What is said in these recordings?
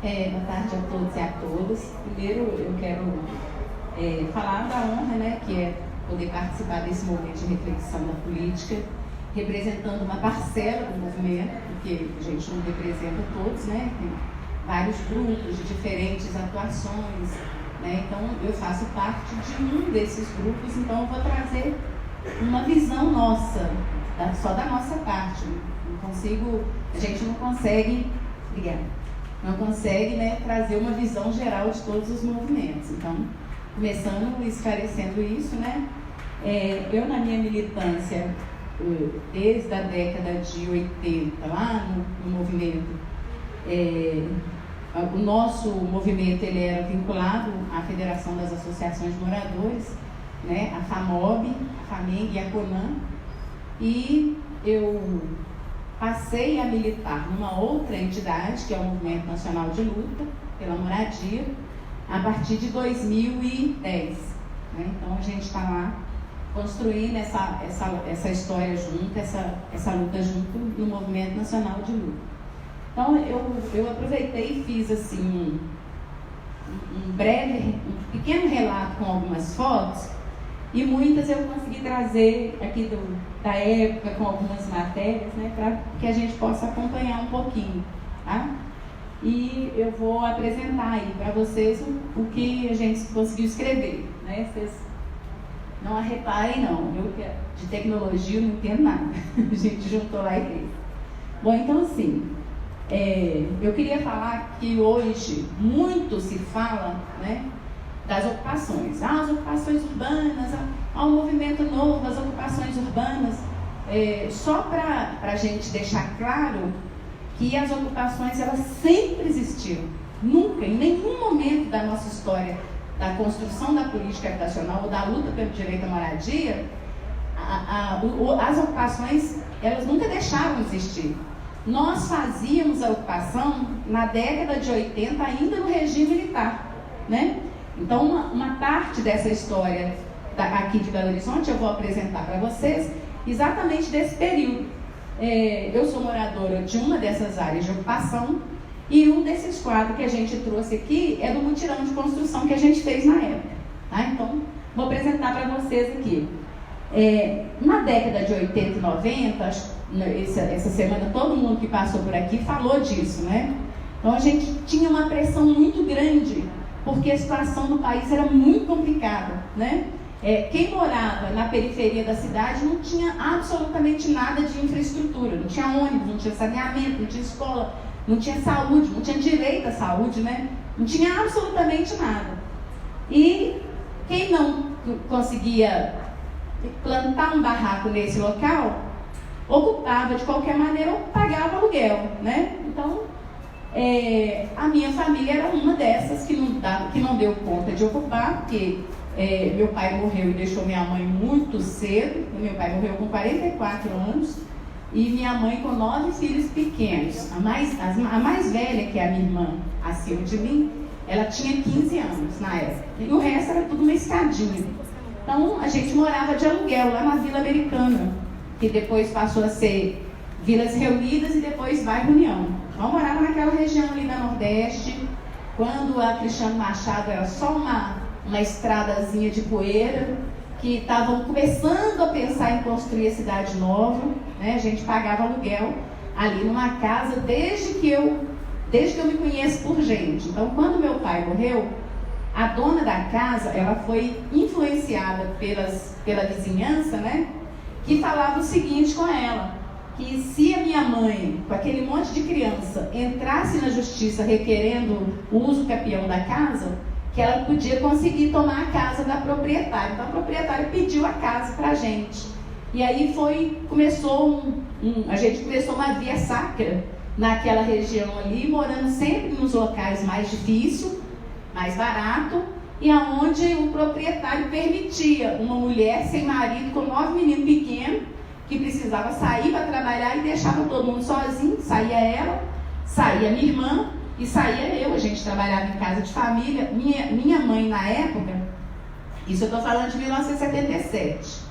Boa tarde a todos e a todas. Primeiro, eu quero falar da honra, né, que é poder participar desse momento de reflexão da política, representando uma parcela do movimento, porque a gente não representa todos, né, tem vários grupos de diferentes atuações, né, então eu faço parte de um desses grupos, então eu vou trazer uma visão nossa, só da nossa parte. A gente não consegue, não consegue, né, trazer uma visão geral de todos os movimentos. Então, começando esclarecendo isso, né, eu na minha militância, desde a década de 80, lá no movimento, o nosso movimento ele era vinculado à Federação das Associações de Moradores, né, a FAMOB, a FAMENG e a CONAM, e eu passei a militar numa outra entidade, que é o Movimento Nacional de Luta pela Moradia, a partir de 2010. Né? Então a gente está lá construindo essa história junto, essa luta junto no Movimento Nacional de Luta. Então eu aproveitei e fiz assim um pequeno relato com algumas fotos, e muitas eu consegui trazer aqui da época com algumas matérias, né, para que a gente possa acompanhar um pouquinho, tá? E eu vou apresentar aí para vocês o que a gente conseguiu escrever, né? Vocês não arreparem não, eu de tecnologia não entendo nada, a gente juntou lá e fez. Bom, então assim, eu queria falar que hoje muito se fala, né, das ocupações. As ocupações urbanas, há um movimento novo das ocupações urbanas. Só para a gente deixar claro que as ocupações, elas sempre existiram. Nunca, em nenhum momento da nossa história, da construção da política habitacional ou da luta pelo direito à moradia, as ocupações, elas nunca deixaram de existir. Nós fazíamos a ocupação na década de 80 ainda no regime militar, né? Então, uma parte dessa história aqui de Belo Horizonte eu vou apresentar para vocês exatamente desse período. Eu sou moradora de uma dessas áreas de ocupação e um desses quadros que a gente trouxe aqui é do mutirão de construção que a gente fez na época. Tá? Então, vou apresentar para vocês aqui. Na década de 80 e 90, essa semana todo mundo que passou por aqui falou disso, né? Então, a gente tinha uma pressão muito grande, porque a situação do país era muito complicada, né? Quem morava na periferia da cidade não tinha absolutamente nada de infraestrutura, não tinha ônibus, não tinha saneamento, não tinha escola, não tinha saúde, não tinha direito à saúde, né? Não tinha absolutamente nada. E quem não conseguia plantar um barraco nesse local, ocupava de qualquer maneira ou pagava aluguel, né? Então, a minha família era uma dessas que não deu conta de ocupar, porque meu pai morreu e deixou minha mãe muito cedo. Meu pai morreu com 44 anos e minha mãe com 9 filhos pequenos. A mais velha, que é a minha irmã acima de mim, ela tinha 15 anos na época. E o resto era tudo uma escadinha. Então a gente morava de aluguel lá na Vila Americana, que depois passou a ser Vilas Reunidas e depois Bairro União. Então morava naquela região ali da Nordeste, quando a Cristiano Machado era só uma estradazinha de poeira, que estavam começando a pensar em construir a cidade nova, né? A gente pagava aluguel ali numa casa desde que eu me conheço por gente. Então, quando meu pai morreu, a dona da casa, ela foi influenciada pela vizinhança, né? Que falava o seguinte com ela, que se a minha mãe, com aquele monte de criança, entrasse na justiça requerendo o uso capião da casa, que ela podia conseguir tomar a casa da proprietária. Então a proprietária pediu a casa para a gente. E aí a gente começou uma via sacra naquela região ali, morando sempre nos locais mais difíceis, mais barato, e aonde o proprietário permitia uma mulher sem marido, com 9 meninos pequenos, que precisava sair para trabalhar e deixava todo mundo sozinho. Saía ela, saía minha irmã e saía eu. A gente trabalhava em casa de família. Minha mãe na época, isso eu estou falando de 1977,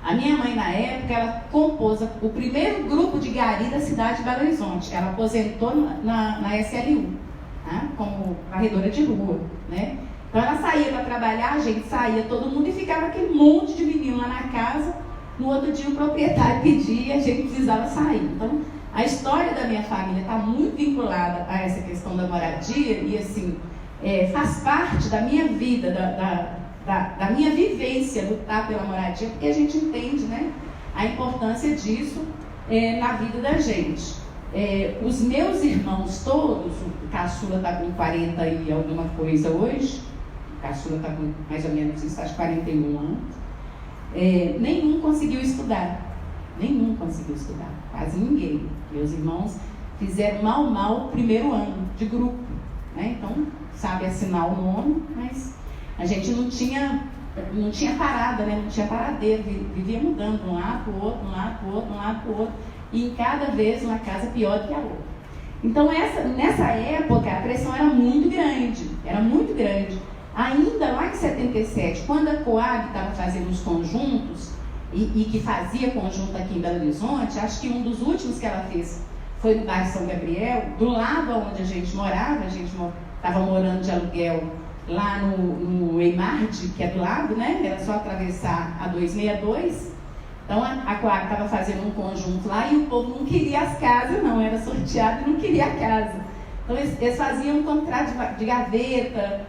a minha mãe na época, ela compôs o primeiro grupo de gari da cidade de Belo Horizonte. Ela aposentou na SLU. tá? Como varredora de rua, né? Então ela saía para trabalhar, a gente saía todo mundo e ficava aquele monte de menino lá na casa. No outro dia o proprietário pedia e a gente precisava sair. Então a história da minha família está muito vinculada a essa questão da moradia e assim, faz parte da minha vida, da minha vivência lutar pela moradia, porque a gente entende, né, a importância disso na vida da gente. Os meus irmãos todos, o caçula está com 40 e alguma coisa hoje, o caçula está com mais ou menos isso, acho que 41 anos, nenhum conseguiu estudar, quase ninguém. Meus irmãos fizeram mal o primeiro ano de grupo, né? Então, sabe assinar o nome, mas a gente não tinha parada, né? Não tinha paradeiro, vivia mudando de um lado para o outro, e em cada vez uma casa pior do que a outra. Então, nessa época, a pressão era muito grande. Ainda lá em 77, quando a Coab estava fazendo os conjuntos, e que fazia conjunto aqui em Belo Horizonte, acho que um dos últimos que ela fez foi no bairro São Gabriel, do lado onde a gente morava, a gente estava morando de aluguel lá no Eimard, que é do lado, né? Era só atravessar a 262. Então a Coab estava fazendo um conjunto lá e o povo não queria as casas, não, era sorteado e não queria a casa. Então eles faziam um contrato de gaveta,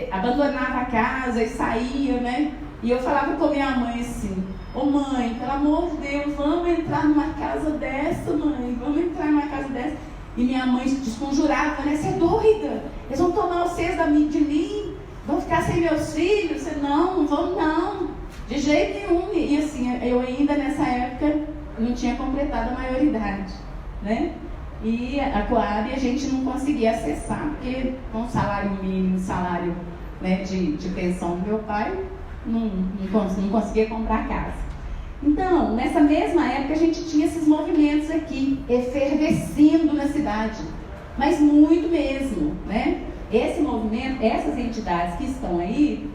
abandonava a casa e saía, né? E eu falava com minha mãe assim: ô mãe, pelo amor de Deus, vamos entrar numa casa dessa, mãe, E minha mãe desconjurava, né? Você é doida? Eles vão tomar vocês de mim? Vão ficar sem meus filhos? Não vão não, de jeito nenhum. E assim, eu ainda nessa época não tinha completado a maioridade, né? E a Coab a gente não conseguia acessar, porque com o salário mínimo, salário, né, de pensão do meu pai, não conseguia comprar casa. Então, nessa mesma época, a gente tinha esses movimentos aqui, efervescendo na cidade, mas muito mesmo, né? Esse movimento, essas entidades que estão aí,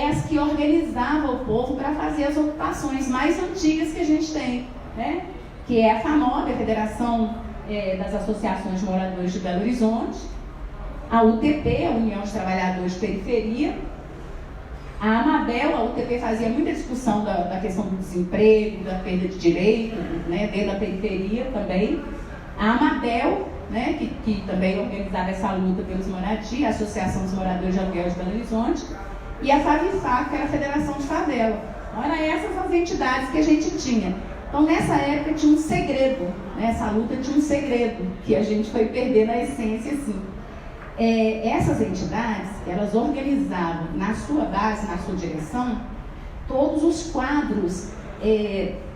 as que organizavam o povo para fazer as ocupações mais antigas que a gente tem, né? Que é a FAMOB, a Federação das Associações de Moradores de Belo Horizonte, a UTP, a União de Trabalhadores de Periferia, a Amabel. A UTP fazia muita discussão da questão do desemprego, da perda de direito, né, dentro da periferia também. A Amabel, né, que também organizava essa luta pelos moradia, a Associação dos Moradores de Aluguel de Belo Horizonte, e a FAVIFAC, que era a Federação de Favela. Olha, essas as entidades que a gente tinha. Então, nessa época tinha um segredo, né, essa luta tinha um segredo, que a gente foi perder na essência, assim. Essas entidades, elas organizavam na sua base, na sua direção, todos os quadros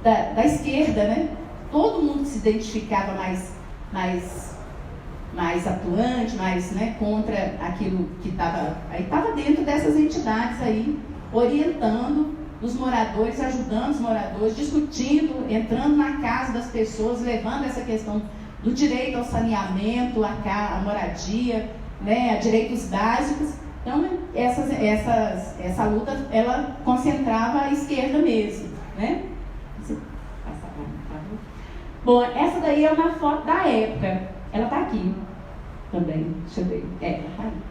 da esquerda, né? Todo mundo se identificava mais atuante, mais, né, contra aquilo que estava dentro dessas entidades aí, orientando os moradores, ajudando os moradores, discutindo, entrando na casa das pessoas, levando essa questão do direito ao saneamento, à moradia, né, a direitos básicos. Então, essa luta, ela concentrava a esquerda mesmo, né? Bom, essa daí é uma foto da época. Ela está aqui também, deixa eu ver. Ela está ali.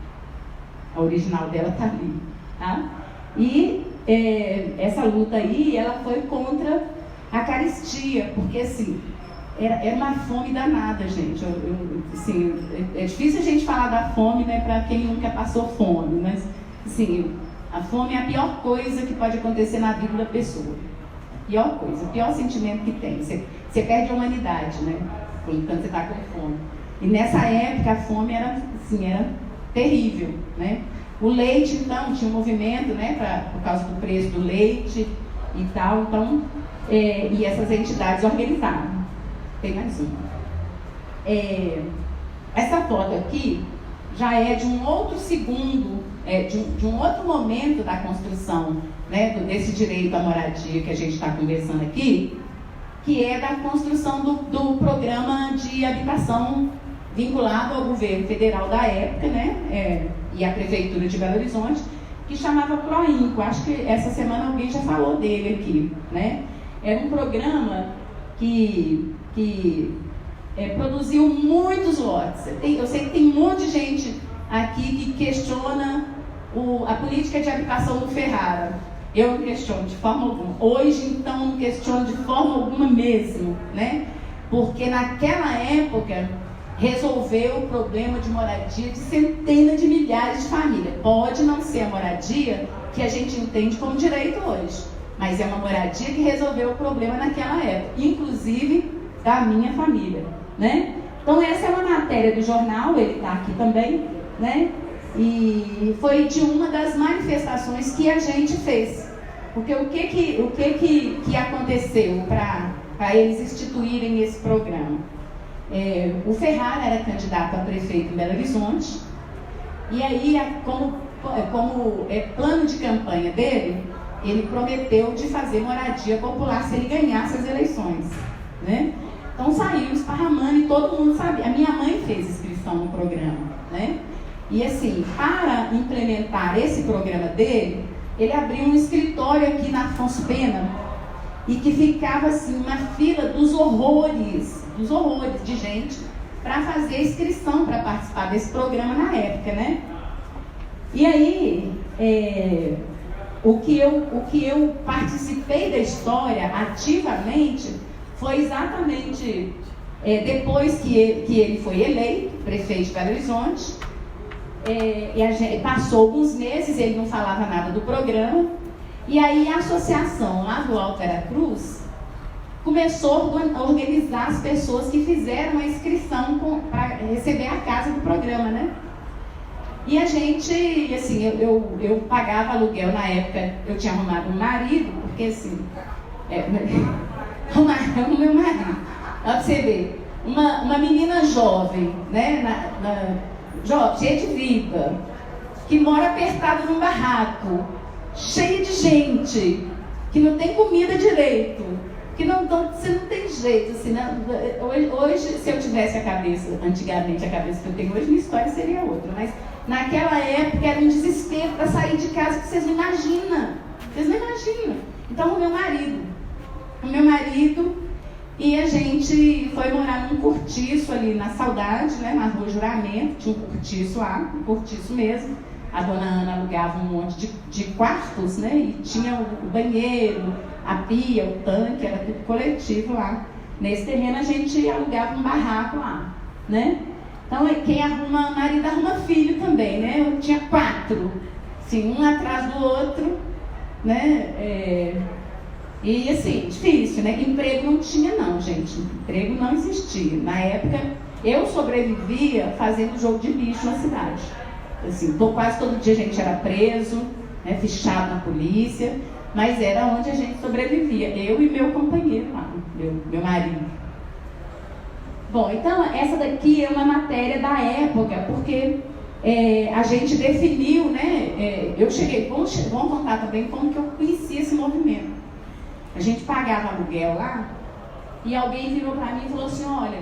A original dela está ali, tá? E essa luta aí, ela foi contra a carestia, porque assim, era uma fome danada, gente. Assim, é difícil a gente falar da fome, né, para quem nunca passou fome, mas assim, a fome é a pior coisa que pode acontecer na vida da pessoa. Pior coisa, o pior sentimento que tem. Você perde a humanidade, né, quando você está com fome. E nessa época a fome era terrível, né? O leite, então, tinha um movimento, né, por causa do preço do leite e tal, então, e essas entidades organizavam. Tem mais uma. Essa foto aqui já é de um outro segundo, de um outro momento da construção, né, desse direito à moradia que a gente está conversando aqui, que é da construção do programa de habitação vinculado ao governo federal da época, né, e à Prefeitura de Belo Horizonte, que chamava Proinco. Acho que essa semana alguém já falou dele aqui, né? Era um programa que produziu muitos lotes. Eu sei que tem um monte de gente aqui que questiona a política de habitação do Ferrara. Eu não questiono de forma alguma. Hoje, então, não questiono de forma alguma mesmo, né? Porque naquela época resolveu o problema de moradia de centenas de milhares de famílias. Pode não ser a moradia que a gente entende como direito hoje, mas é uma moradia que resolveu o problema naquela época, inclusive da minha família, né? Então essa é uma matéria do jornal, ele está aqui também, né? E foi de uma das manifestações que a gente fez. Porque o que aconteceu para eles instituírem esse programa? O Ferrara era candidato a prefeito em Belo Horizonte, e aí, como plano de campanha dele, ele prometeu de fazer moradia popular se ele ganhasse as eleições, né? Então saiu esparramando e todo mundo sabia. A minha mãe fez inscrição no programa, né? E assim, para implementar esse programa dele, ele abriu um escritório aqui na Afonso Pena e que ficava assim, uma fila dos horrores de gente para fazer inscrição para participar desse programa na época, né? E aí, o que eu participei da história ativamente foi exatamente depois que ele foi eleito prefeito de Belo Horizonte. Passou alguns meses, ele não falava nada do programa, e aí a associação lá do Alto Veracruz começou a organizar as pessoas que fizeram a inscrição para receber a casa do programa, né? E a gente, assim, eu pagava aluguel na época, eu tinha arrumado um marido, porque assim, o meu marido, olha pra você ver, uma menina jovem, né, jovem, cheia de vida, que mora apertada num barraco, cheia de gente, que não tem comida direito, você não tem jeito, assim, né? Hoje, se eu tivesse antigamente a cabeça que eu tenho hoje, minha história seria outra, mas naquela época era um desespero para sair de casa que vocês não imaginam. Então, o meu marido, e a gente foi morar num cortiço ali na Saudade, né, na Rua Juramento, tinha um cortiço lá, um cortiço mesmo. A dona Ana alugava um monte de quartos, né, e tinha o banheiro, a pia, o tanque, era tudo coletivo lá. Nesse terreno a gente alugava um barraco lá, né? Então, quem arruma marido arruma filho também, né? Eu tinha 4, assim, um atrás do outro, né? E assim, difícil, né? Emprego não tinha não, gente. Emprego não existia. Na época, eu sobrevivia fazendo jogo de bicho na cidade. Assim, quase todo dia a gente era preso, né? Fichado na polícia, mas era onde a gente sobrevivia. Eu e meu companheiro lá, meu marido. Bom, então essa daqui é uma matéria da época, porque a gente definiu, né? Eu cheguei, vamos contar também como que eu conheci esse movimento. A gente pagava aluguel lá e alguém virou para mim e falou assim: olha,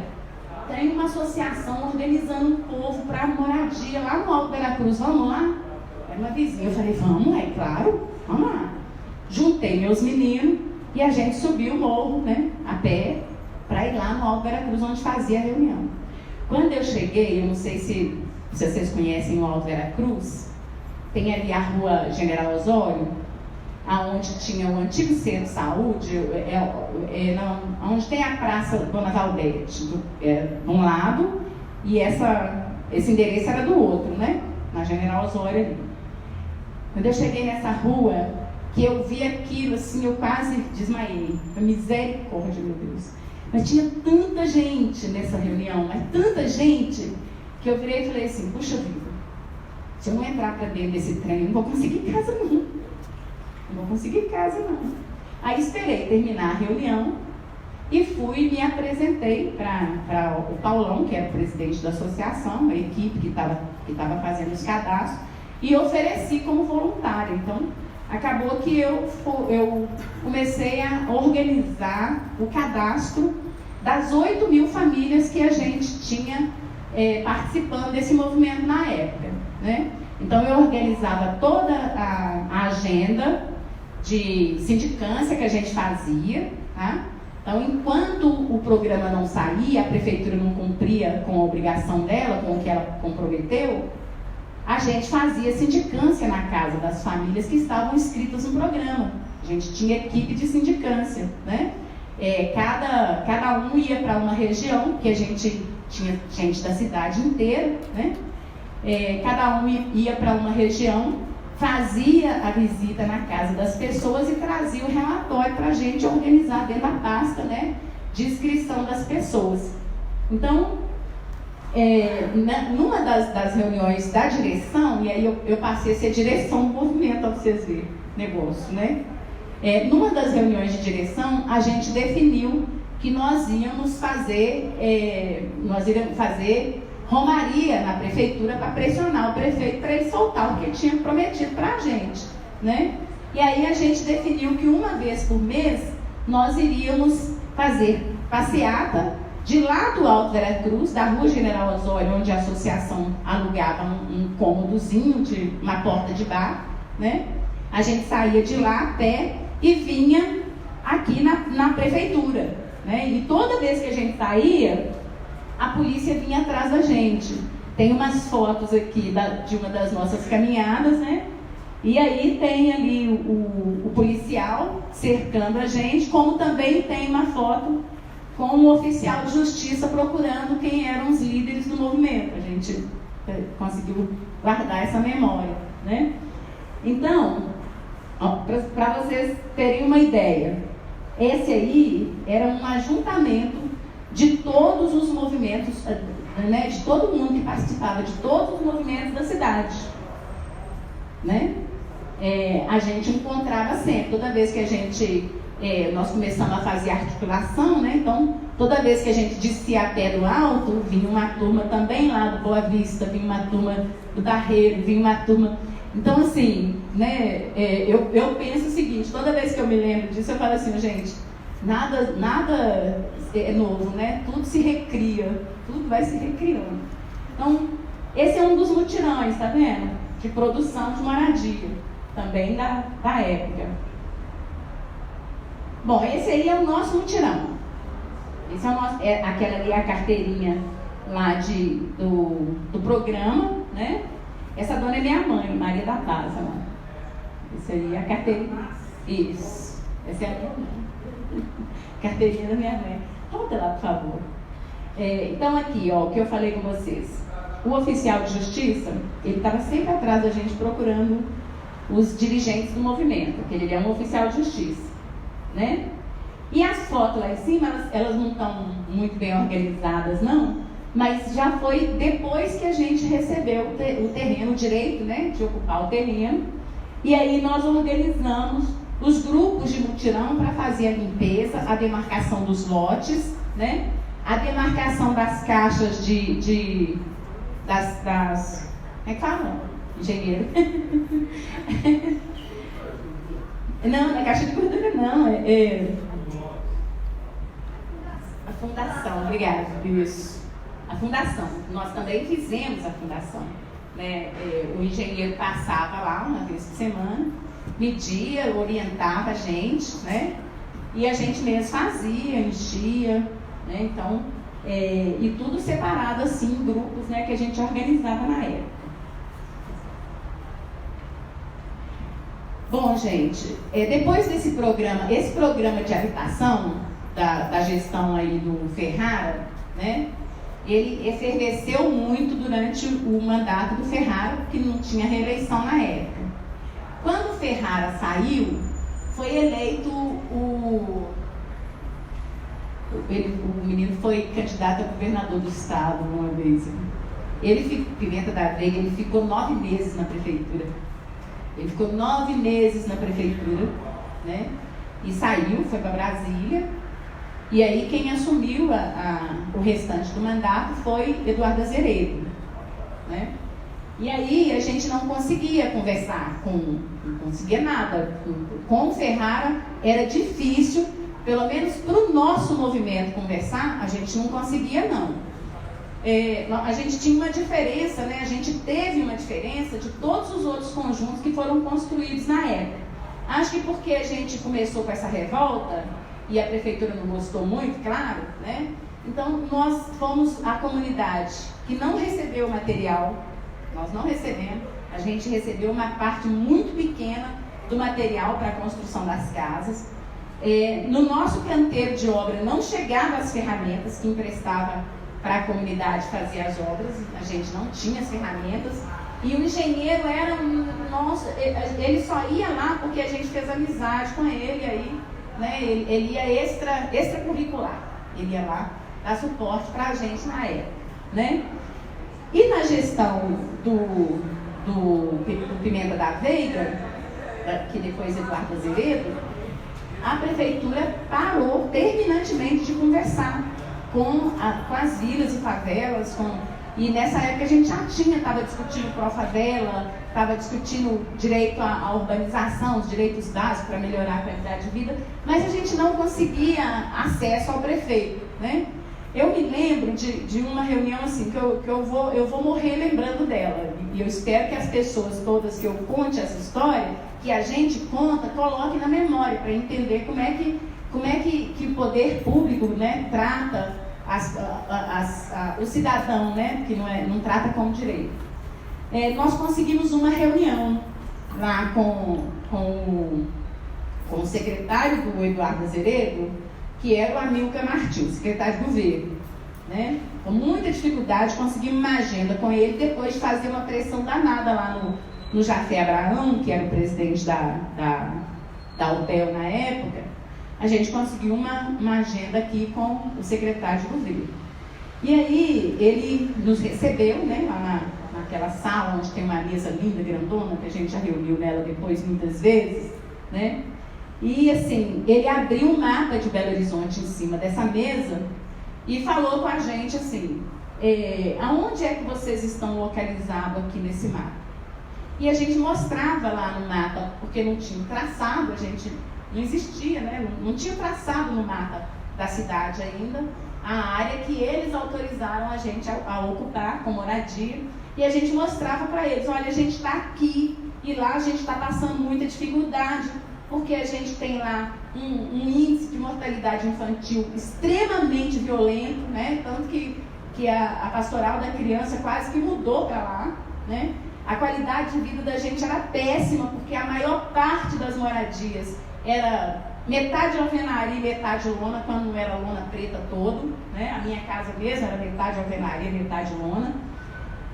tem uma associação organizando um povo para moradia lá no Alto Veracruz, vamos lá? Era uma vizinha, eu falei: vamos, claro, vamos lá. Juntei meus meninos e a gente subiu o morro, né, a pé, para ir lá no Alto Veracruz, onde fazia a reunião. Quando eu cheguei, eu não sei se vocês conhecem o Alto Veracruz, tem ali a Rua General Osório, aonde tinha o antigo centro de saúde, onde tem a Praça Dona Valdete, de um lado, e esse endereço era do outro, né? Na General Osório ali. Quando eu cheguei nessa rua, que eu vi aquilo, assim, eu quase desmaiei. Misericórdia, meu Deus. Mas tinha tanta gente nessa reunião, mas tanta gente, que eu virei e falei assim: puxa vida, se eu não entrar para dentro desse trem, eu não vou conseguir casa não. Não vou conseguir casa não. Aí esperei terminar a reunião e fui e me apresentei para o Paulão, que era o presidente da associação, a equipe que estava fazendo os cadastros, e ofereci como voluntária. Então, acabou que eu comecei a organizar o cadastro das 8.000 famílias que a gente tinha participando desse movimento na época, né? Então, eu organizava toda a agenda de sindicância que a gente fazia, tá? Então, enquanto o programa não saía, a prefeitura não cumpria com a obrigação dela, com o que ela comprometeu, a gente fazia sindicância na casa das famílias que estavam inscritas no programa. A gente tinha equipe de sindicância, né? Cada um ia para uma região, que a gente tinha gente da cidade inteira, né? Cada um ia para uma região, fazia a visita na casa das pessoas e trazia o relatório para a gente organizar dentro da pasta, né, de inscrição das pessoas. Então, numa das reuniões da direção, e aí eu passei a ser direção do movimento, para vocês verem, negócio, né? Numa das reuniões de direção, a gente definiu que nós íamos fazer romaria na prefeitura para pressionar o prefeito para ele soltar o que ele tinha prometido para a gente, né? E aí a gente definiu que uma vez por mês nós iríamos fazer passeata de lá do Alto Veracruz, da Rua General Osório, onde a associação alugava um cômodozinho de uma porta de bar, né? A gente saía de lá a pé e vinha aqui na prefeitura, né? E toda vez que a gente saía, a polícia vinha atrás da gente. Tem umas fotos aqui de uma das nossas caminhadas, né? E aí tem ali o policial cercando a gente, como também tem uma foto com um oficial de justiça procurando quem eram os líderes do movimento. A gente conseguiu guardar essa memória, né? Então, para vocês terem uma ideia, esse aí era um ajuntamento de todos os movimentos, né, de todo mundo que participava de todos os movimentos da cidade, né? A gente encontrava sempre, toda vez que nós começamos a fazer articulação, né? Então, toda vez que a gente descia a pé do alto, vinha uma turma também lá do Boa Vista, vinha uma turma do Barreiro, vinha uma turma. Então, assim, né, eu penso o seguinte, toda vez que eu me lembro disso, eu falo assim, gente, nada é novo, né? Tudo se recria, tudo vai se recriando. Então, esse é um dos mutirões, tá vendo? De produção de moradia, também da época. Bom, esse aí é o nosso mutirão. Esse é o nosso, aquela ali é a carteirinha lá do programa, né? Essa dona é minha mãe, Maria da Paz, né? Esse aí é a carteirinha. Isso. Essa é a minha mãe. Carteirinha da minha mãe. Volta lá, por favor. Então, aqui, ó, o que eu falei com vocês. O oficial de justiça, ele estava sempre atrás da gente procurando os dirigentes do movimento, porque ele é um oficial de justiça, né? E as fotos lá em cima, elas não estão muito bem organizadas, não, mas já foi depois que a gente recebeu o terreno, o direito, né, de ocupar o terreno, e aí nós organizamos os grupos de mutirão para fazer a limpeza, a demarcação dos lotes, né? A demarcação das caixas das como é que fala? Engenheiro. Não, não é caixa de gordura, não. A fundação, obrigada. Isso. A fundação. Nós também fizemos a fundação, né? O engenheiro passava lá uma vez por semana, media, orientava a gente, né? E a gente mesmo fazia, enchia, né? Então, e tudo separado assim em grupos, né, que a gente organizava na época. Bom, gente, depois desse programa, esse programa de habitação da gestão aí do Ferrara, né, ele efervesceu muito durante o mandato do Ferrara, porque não tinha reeleição na época. Quando o Ferrara saiu, foi eleito o menino foi candidato a governador do estado uma vez. Pimenta da Veiga, ele ficou 9 meses na prefeitura. Ele ficou 9 meses na prefeitura, né? E saiu, foi para Brasília. E aí quem assumiu o restante do mandato foi Eduardo Azeredo, né? E aí a gente não conseguia conversar não conseguia nada. Com o Ferrara era difícil, pelo menos para o nosso movimento conversar, a gente não conseguia, não. A gente tinha uma diferença, né? A gente teve uma diferença de todos os outros conjuntos que foram construídos na época. Acho que porque a gente começou com essa revolta, e a prefeitura não gostou muito, claro, né? Então, nós fomos a comunidade que não recebeu material, nós não recebemos, a gente recebeu uma parte muito pequena do material para a construção das casas. No nosso canteiro de obra não chegavam as ferramentas que emprestava para a comunidade fazer as obras, a gente não tinha as ferramentas, e o engenheiro era nosso, ele só ia lá porque a gente fez amizade com ele aí, né? Ele ia extracurricular, ele ia lá dar suporte para a gente na época, né? E na gestão do Pimenta da Veiga, que depois Eduardo Azevedo, a prefeitura parou terminantemente de conversar com as vilas e favelas, e nessa época a gente já estava discutindo pró-favela, estava discutindo direito à urbanização, os direitos básicos para melhorar a qualidade de vida, mas a gente não conseguia acesso ao prefeito, né? Eu me lembro de uma reunião assim, que eu vou morrer lembrando dela, e eu espero que as pessoas todas que eu conte essa história, que a gente conta, coloquem na memória, para entender como é que o poder público, né, trata o cidadão, né, que não trata como direito. Nós conseguimos uma reunião lá com o secretário do Eduardo Azevedo, que era o Amilcar Martins, secretário de governo, né? Com muita dificuldade conseguimos uma agenda com ele, depois de fazer uma pressão danada lá no Jafé Abraão, que era o presidente da UPEL na época. A gente conseguiu uma agenda aqui com o secretário de governo. E aí ele nos recebeu, né, lá naquela sala onde tem uma mesa linda, grandona, que a gente já reuniu nela depois muitas vezes, né? E assim, ele abriu um mapa de Belo Horizonte em cima dessa mesa e falou com a gente assim, aonde é que vocês estão localizados aqui nesse mapa? E a gente mostrava lá no mapa, porque não tinha traçado, a gente não existia, né? Não tinha traçado no mapa da cidade ainda a área que eles autorizaram a gente a ocupar com moradia, e a gente mostrava para eles, olha, a gente está aqui e lá a gente está passando muita dificuldade, porque a gente tem lá um índice de mortalidade infantil extremamente violento, né? Tanto que a pastoral da criança quase que mudou para lá, né? A qualidade de vida da gente era péssima, porque a maior parte das moradias era metade alvenaria e metade lona, quando não era lona preta todo, né? A minha casa mesmo era metade alvenaria e metade lona.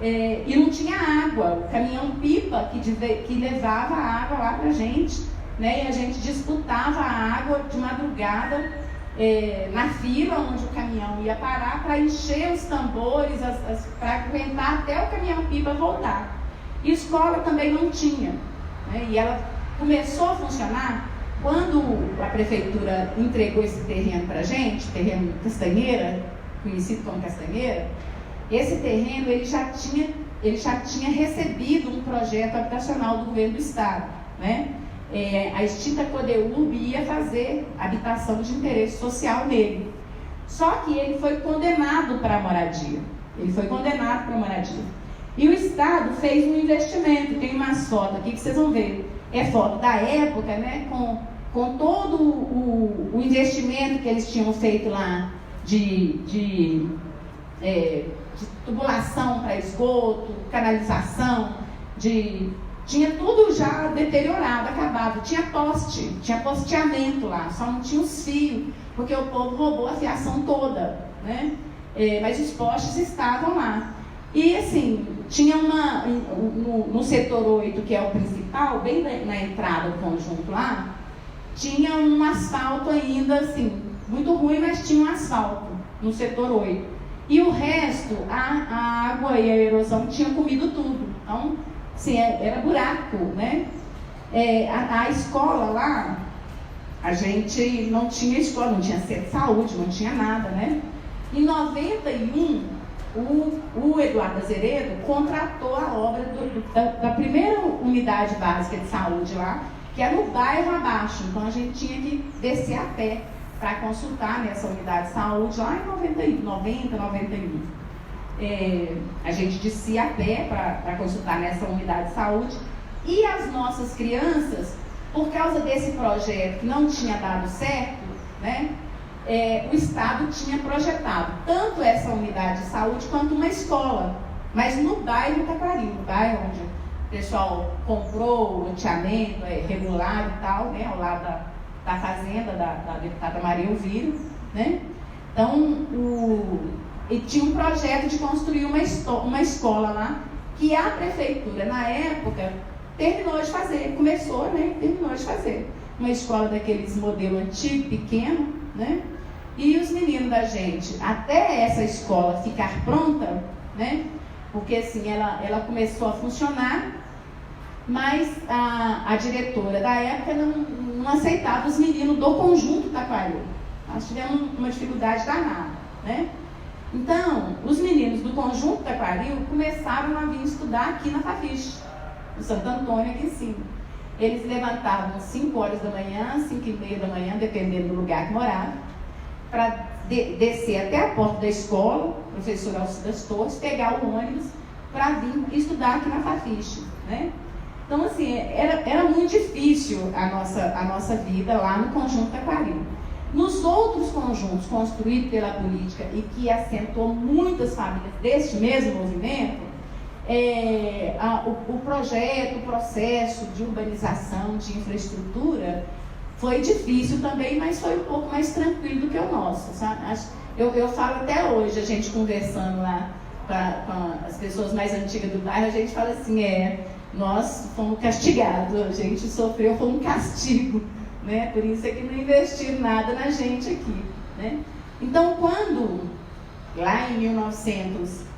E não tinha água, o caminhão-pipa que levava a água lá pra gente, né? E a gente disputava a água de madrugada na fila onde o caminhão ia parar para encher os tambores, para aguentar até o caminhão-pipa voltar. E escola também não tinha, né? E ela começou a funcionar quando a prefeitura entregou esse terreno para a gente, terreno Castanheira, conhecido como Castanheira. Esse terreno ele já tinha recebido um projeto habitacional do governo do estado, né? A extinta Codeurb ia fazer habitação de interesse social nele. Só que ele foi condenado para a moradia. E o estado fez um investimento. Tem umas fotos aqui que vocês vão ver. É foto da época, né? Com todo o investimento que eles tinham feito lá de tubulação para esgoto, canalização, tinha tudo já deteriorado, acabado. Tinha posteamento lá, só não tinha os fios, porque o povo roubou a fiação toda, né? Mas os postes estavam lá. E assim, tinha no setor 8, que é o principal, bem na entrada do conjunto lá, tinha um asfalto ainda, assim, muito ruim, mas tinha um asfalto no setor 8. E o resto, a água e a erosão tinham comido tudo. Então, assim, era buraco, né? A escola lá, a gente não tinha escola, não tinha centro de saúde, não tinha nada, né? Em 91, o Eduardo Azevedo contratou a obra da primeira unidade básica de saúde lá, que era no bairro abaixo. Então, a gente tinha que descer a pé para consultar nessa unidade de saúde lá em 90, 91. A gente descia a pé para consultar nessa unidade de saúde. E as nossas crianças, por causa desse projeto que não tinha dado certo, né, o Estado tinha projetado tanto essa unidade de saúde quanto uma escola, mas no bairro Taquari, no bairro onde o pessoal comprou o loteamento regular e tal, né, ao lado da fazenda da deputada Maria Elvira, né? Então, e tinha um projeto de construir uma escola lá, que a prefeitura, na época, terminou de fazer, terminou de fazer. Uma escola daqueles modelo antigo, pequeno, né? E os meninos da gente, até essa escola ficar pronta, né? Porque assim, ela começou a funcionar, mas a diretora da época não aceitava os meninos do conjunto Taquari. Nós tivemos uma dificuldade danada, né? Então, os meninos do conjunto Taquari começaram a vir estudar aqui na Fafiche, no Santo Antônio, aqui em cima. Eles levantavam 5 horas da manhã, 5h30 da manhã, dependendo do lugar que moravam, para descer até a porta da escola, professor Alcides Torres, pegar o ônibus para vir estudar aqui na Fafiche, né? Então, assim, era muito difícil a nossa vida lá no conjunto Taquari. Nos outros conjuntos construídos pela política e que assentou muitas famílias deste mesmo movimento, o projeto, o processo de urbanização, de infraestrutura, foi difícil também, mas foi um pouco mais tranquilo do que o nosso, sabe? Eu falo até hoje, a gente conversando lá com as pessoas mais antigas do bairro, a gente fala assim, nós fomos castigados, a gente sofreu, foi um castigo, né? Por isso é que não investiram nada na gente aqui, né? Então, quando, lá em 92,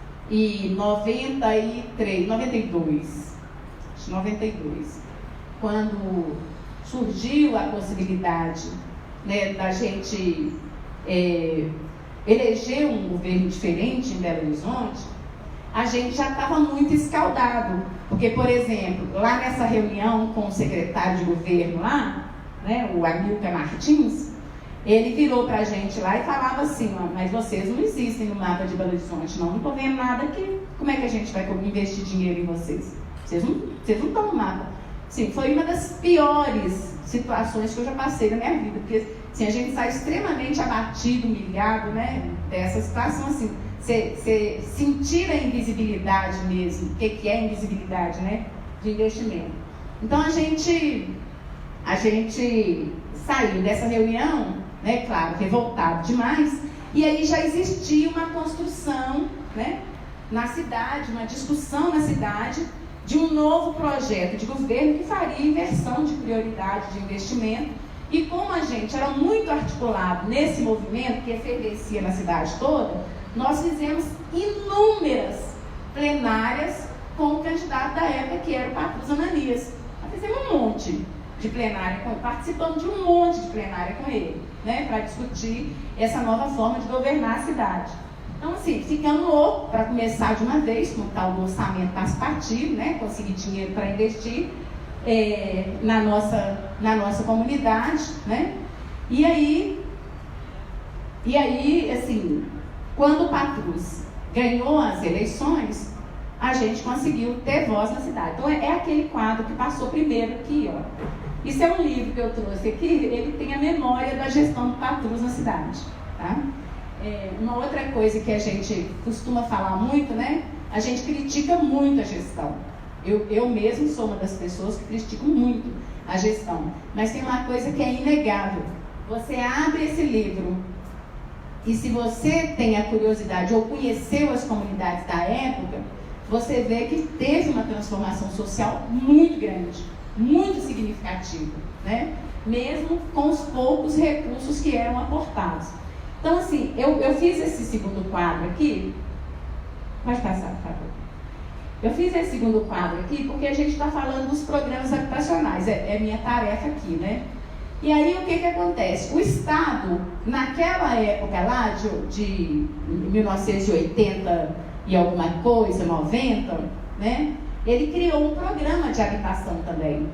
quando surgiu a possibilidade, né, da gente eleger um governo diferente em Belo Horizonte, a gente já estava muito escaldado, porque, por exemplo, lá nessa reunião com o secretário de governo lá, né, o Amilcar Martins, ele virou para a gente lá e falava assim, mas vocês não existem no mapa de Belo Horizonte, não estou vendo nada aqui, como é que a gente vai investir dinheiro em vocês? Vocês não estão no mapa. Sim, foi uma das piores situações que eu já passei na minha vida, porque assim, a gente sai extremamente abatido, humilhado, né, dessa situação, assim, você sentir a invisibilidade mesmo, o que é invisibilidade, né, de investimento. Então a gente saiu dessa reunião, né, claro, revoltado demais, e aí já existia uma construção, né, na cidade, uma discussão na cidade de um novo projeto de governo que faria inversão de prioridade de investimento. E como a gente era muito articulado nesse movimento que efervescia na cidade toda, nós fizemos inúmeras plenárias com o candidato da época, que era o Patrus Ananias. Nós fizemos um monte de plenária com ele, participamos de um monte de plenária com ele, né, para discutir essa nova forma de governar a cidade. Então, assim, ficamos loucos para começar de uma vez com o tal do orçamento participativo, né, conseguir dinheiro para investir na nossa comunidade, né? E aí, assim, quando o Patrus ganhou as eleições, a gente conseguiu ter voz na cidade. Então, é aquele quadro que passou primeiro aqui, ó. Isso é um livro que eu trouxe aqui, ele tem a memória da gestão do Patrus na cidade, tá? Uma outra coisa que a gente costuma falar muito, né? A gente critica muito a gestão. Eu mesmo sou uma das pessoas que criticam muito a gestão. Mas tem uma coisa que é inegável. Você abre esse livro e se você tem a curiosidade ou conheceu as comunidades da época, você vê que teve uma transformação social muito grande, muito significativa, né? Mesmo com os poucos recursos que eram aportados. Então, assim, eu fiz esse segundo quadro aqui. Pode passar, por favor. Eu fiz esse segundo quadro aqui porque a gente está falando dos programas habitacionais. É minha tarefa aqui, né? E aí, o que acontece? O Estado, naquela época lá, de 1980 e alguma coisa, 90, né? Ele criou um programa de habitação também.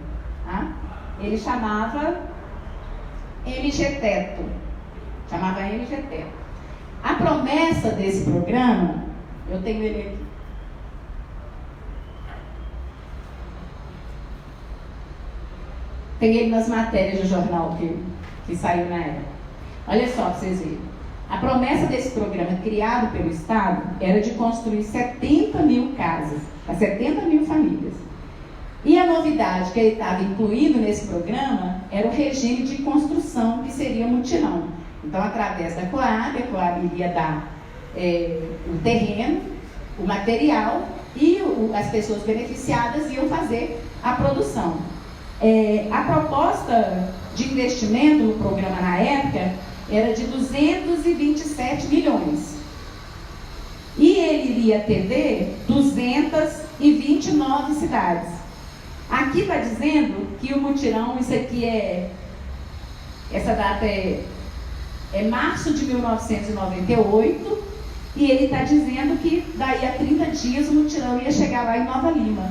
Tá? Ele chamava MG Teto. A promessa desse programa, eu tenho ele aqui. Tem ele nas matérias do jornal que saiu na época. Olha só para vocês verem. A promessa desse programa criado pelo Estado era de construir 70 mil casas, para 70 mil famílias. E a novidade que ele estava incluído nesse programa era o regime de construção, que seria mutirão. Então, através da Coab, a Coab iria dar o terreno, o material, e as pessoas beneficiadas iam fazer a produção. A proposta de investimento no programa na época era de 227 milhões. E ele iria atender 229 cidades. Aqui está dizendo que o mutirão, isso aqui essa data é março de 1998, e ele está dizendo que daí a 30 dias o mutirão ia chegar lá em Nova Lima.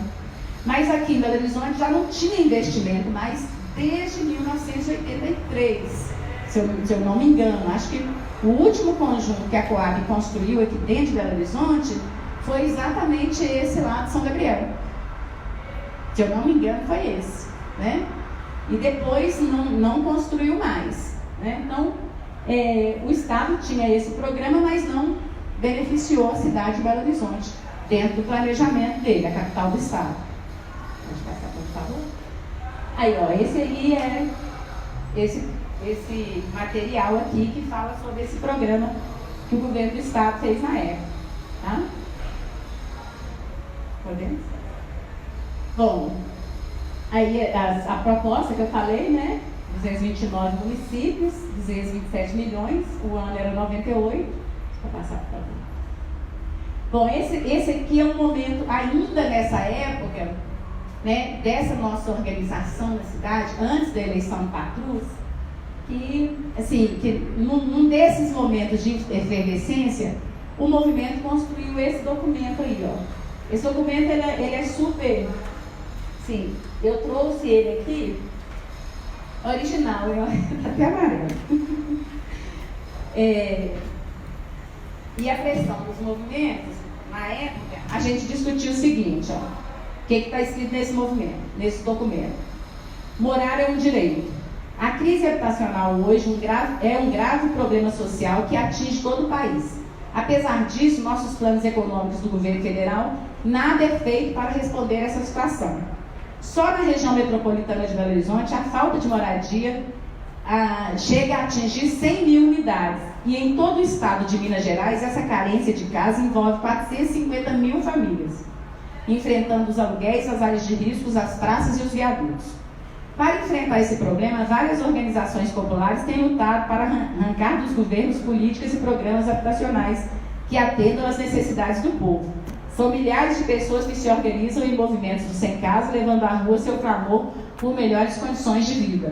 Mas aqui em Belo Horizonte já não tinha investimento mais desde 1983, se eu não me engano. Acho que o último conjunto que a Coab construiu aqui dentro de Belo Horizonte foi exatamente esse lá de São Gabriel. Se eu não me engano, foi esse, né? E depois não construiu mais, né? Então, o Estado tinha esse programa, mas não beneficiou a cidade de Belo Horizonte dentro do planejamento dele, a capital do Estado. Pode passar, por favor? Aí, ó, esse aí é esse material aqui que fala sobre esse programa que o governo do Estado fez na época, tá? Podemos? Bom, aí a proposta que eu falei, né? 229 municípios, 227 milhões, o ano era 98. Vou passar, por favor. Bom, esse aqui é um momento, ainda nessa época, né, dessa nossa organização na cidade, antes da eleição de Patrus, que num desses momentos de efervescência, o movimento construiu esse documento aí, ó. Esse documento, ele é super... Sim, eu trouxe ele aqui, original, está até amarelo. E a questão dos movimentos, na época, a gente discutiu o seguinte, ó. O que está escrito nesse movimento, nesse documento? Morar é um direito. A crise habitacional hoje é um grave problema social que atinge todo o país. Apesar disso, nossos planos econômicos do governo federal, nada é feito para responder a essa situação. Só na região metropolitana de Belo Horizonte, a falta de moradia chega a atingir 100 mil unidades. E em todo o estado de Minas Gerais, essa carência de casa envolve 450 mil famílias, enfrentando os aluguéis, as áreas de riscos, as praças e os viadutos. Para enfrentar esse problema, várias organizações populares têm lutado para arrancar dos governos políticas e programas habitacionais que atendam às necessidades do povo. São milhares de pessoas que se organizam em movimentos do Sem Casa, levando à rua seu clamor por melhores condições de vida.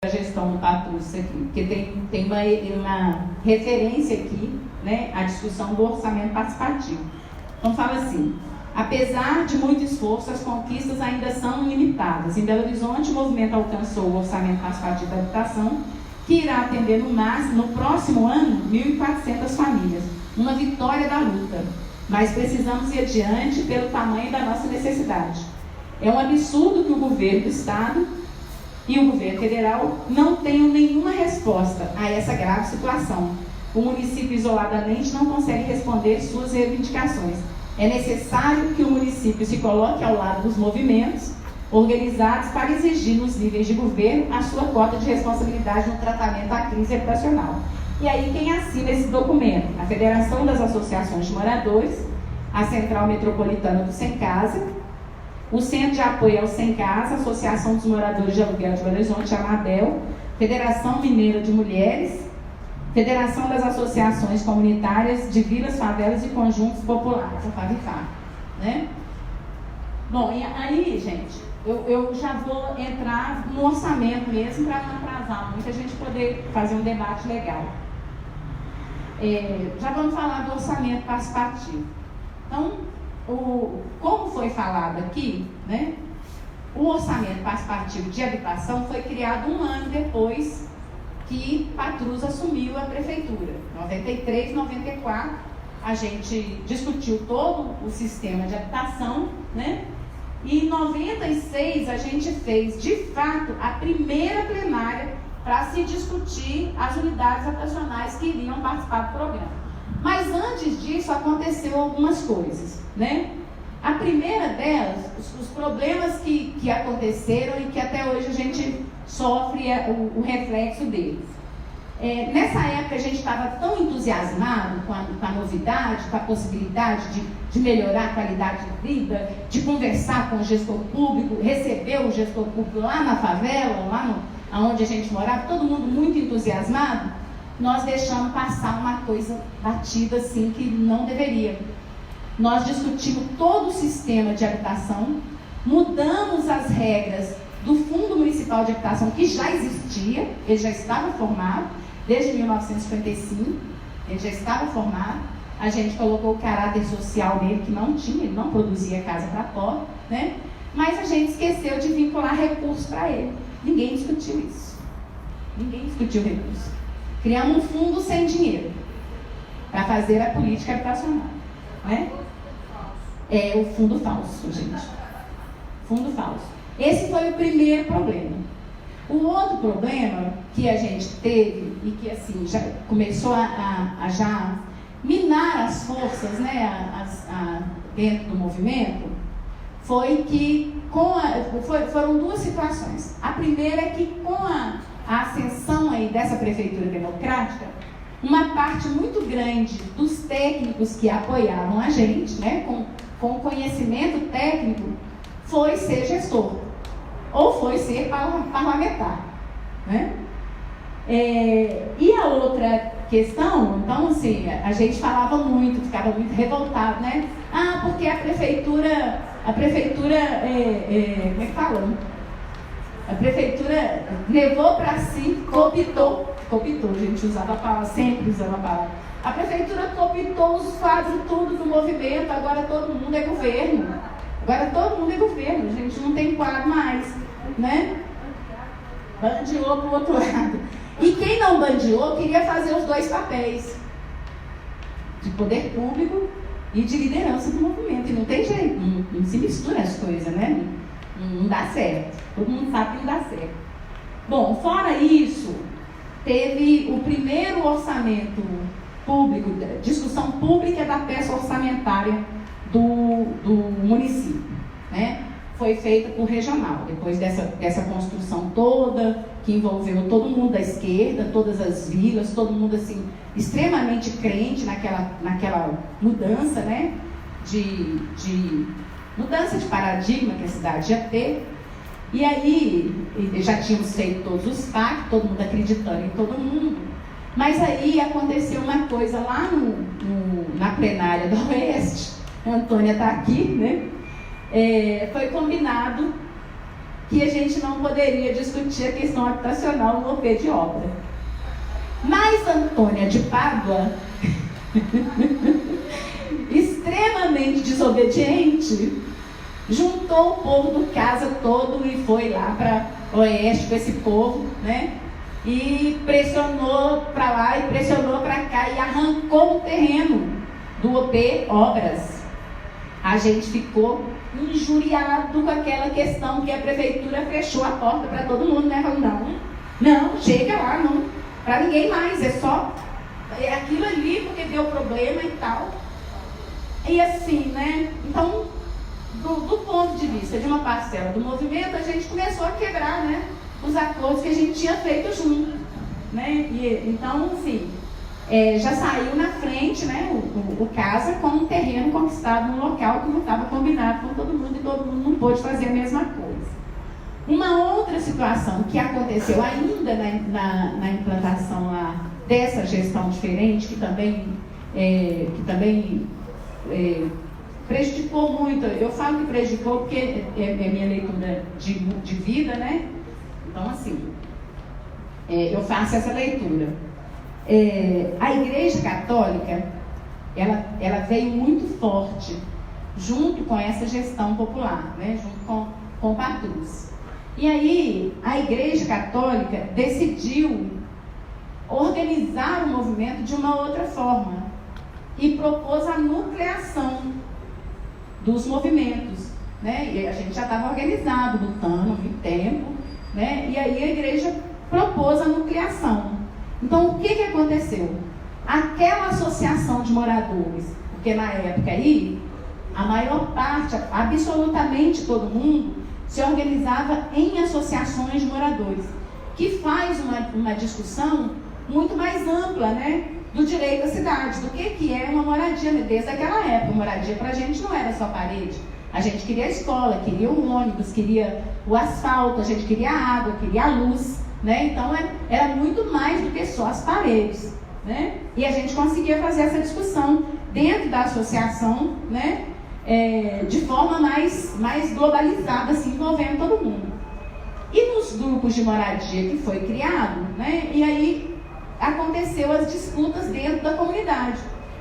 A gestão do Patrus aqui, porque tem uma referência aqui, né, à discussão do orçamento participativo. Então fala assim: apesar de muito esforço, as conquistas ainda são limitadas. Em Belo Horizonte, o movimento alcançou o orçamento participativo da habitação, que irá atender no próximo ano 1.400 famílias. Uma vitória da luta. Mas precisamos ir adiante pelo tamanho da nossa necessidade. É um absurdo que o governo do Estado e o governo federal não tenham nenhuma resposta a essa grave situação. O município isoladamente não consegue responder suas reivindicações. É necessário que o município se coloque ao lado dos movimentos organizados para exigir nos níveis de governo a sua cota de responsabilidade no tratamento da crise habitacional. E aí quem assina esse documento? A Federação das Associações de Moradores, a Central Metropolitana do Sem Casa, o Centro de Apoio ao Sem Casa, a Associação dos Moradores de Aluguel de Belo Horizonte, a AMABEL, Federação Mineira de Mulheres, Federação das Associações Comunitárias de Vilas, Favelas e Conjuntos Populares, a FAVIFAR, né? Bom, e aí, gente, eu já vou entrar no orçamento mesmo, para não atrasar muito, a gente poder fazer um debate legal. Já vamos falar do orçamento participativo. Então, como foi falado aqui, né, o orçamento participativo de habitação foi criado um ano depois que Patrus assumiu a prefeitura. 93, 94, a gente discutiu todo o sistema de habitação, né? E em 96 a gente fez, de fato, a primeira plenária para se discutir as unidades habitacionais que iriam participar do programa. Mas antes disso aconteceu algumas coisas, né? A primeira delas, os problemas que aconteceram e que até hoje a gente sofre o reflexo deles. Nessa época a gente estava tão entusiasmado com a novidade, com a possibilidade de melhorar a qualidade de vida, de conversar com o gestor público, receber o gestor público lá na favela, lá onde a gente morava, todo mundo muito entusiasmado. Nós deixamos passar uma coisa batida assim que não deveria. Nós discutimos todo o sistema de habitação, mudamos as regras do Fundo Municipal de Habitação, que já existia, ele já estava formado, desde 1955, ele já estava formado. A gente colocou o caráter social dele, que não tinha, ele não produzia casa para pobre, né? Mas a gente esqueceu de vincular recursos para ele. Ninguém discutiu isso. Ninguém discutiu recursos. Criamos um fundo sem dinheiro para fazer a política habitacional, né? É o fundo falso, gente. Fundo falso. Esse foi o primeiro problema. O outro problema que a gente teve e que assim já começou a já minar as forças, né, dentro do movimento, foi que foram duas situações. A primeira é que com a ascensão aí dessa prefeitura democrática, uma parte muito grande dos técnicos que apoiavam a gente, né, com conhecimento técnico, foi ser gestor ou foi ser parlamentar, né? E a outra questão, então assim, a gente falava muito, ficava muito revoltado, né? Porque a prefeitura, como é que fala? A prefeitura levou para si, cooptou, a gente usava a palavra, sempre usava a palavra. A prefeitura cooptou os quadros tudo do movimento, agora todo mundo é governo. Agora todo mundo é governo, a gente não tem quadro mais, né? Bandeou para o outro lado. E quem não bandeou queria fazer os dois papéis, de poder público e de liderança do movimento. E não tem jeito, não se mistura as coisas, né? Não dá certo. Todo mundo sabe que não dá certo. Bom, fora isso, teve o primeiro orçamento público, discussão pública da peça orçamentária do município, né? Foi feita por regional, depois dessa construção toda, que envolveu todo mundo da esquerda, todas as vilas, todo mundo assim, extremamente crente naquela mudança, né? De mudança de paradigma que a cidade ia ter. E aí, já tínhamos feito todos os pactos, todo mundo acreditando em todo mundo. Mas aí aconteceu uma coisa lá na plenária do Oeste, a Antônia está aqui, né? Foi combinado que a gente não poderia discutir a questão habitacional no OP de obra. Mas Antônia de Pádua, extremamente desobediente, juntou o povo do casa todo e foi lá para o Oeste com esse povo, né? E pressionou para lá e pressionou para cá e arrancou o terreno do OP Obras. A gente ficou injuriado com aquela questão que a prefeitura fechou a porta para todo mundo, né? Falou, não, chega lá, não, para ninguém mais, é só aquilo ali porque deu problema e tal. E assim, né? Então, do ponto de vista de uma parcela do movimento, a gente começou a quebrar, né, os acordos que a gente tinha feito junto, né? Então, assim, já saiu na frente, né, o casa com um terreno conquistado num local que não estava combinado com todo mundo e todo mundo não pôde fazer a mesma coisa. Uma outra situação que aconteceu ainda na implantação lá dessa gestão diferente, que também prejudicou muito. Eu falo que prejudicou porque é minha leitura de vida, né? Então, assim, eu faço essa leitura. A Igreja Católica, ela veio muito forte junto com essa gestão popular, né? Junto com o Patrus. E aí, a Igreja Católica decidiu organizar o movimento de uma outra forma e propôs a nucleação dos movimentos, né? E a gente já estava organizado, lutando há muito tempo, né? E aí a igreja propôs a nucleação. Então, o que aconteceu? Aquela associação de moradores, porque na época aí, a maior parte, absolutamente todo mundo, se organizava em associações de moradores, que faz uma discussão muito mais ampla, né, do direito à cidade, do que é uma moradia desde aquela época. Moradia para a gente não era só parede. A gente queria a escola, queria o ônibus, queria o asfalto, a gente queria a água, queria a luz, né? Então era muito mais do que só as paredes, né? E a gente conseguia fazer essa discussão dentro da associação, né? De forma mais globalizada, assim, envolvendo todo mundo. E nos grupos de moradia que foi criado, né? E aí aconteceu as disputas dentro da comunidade.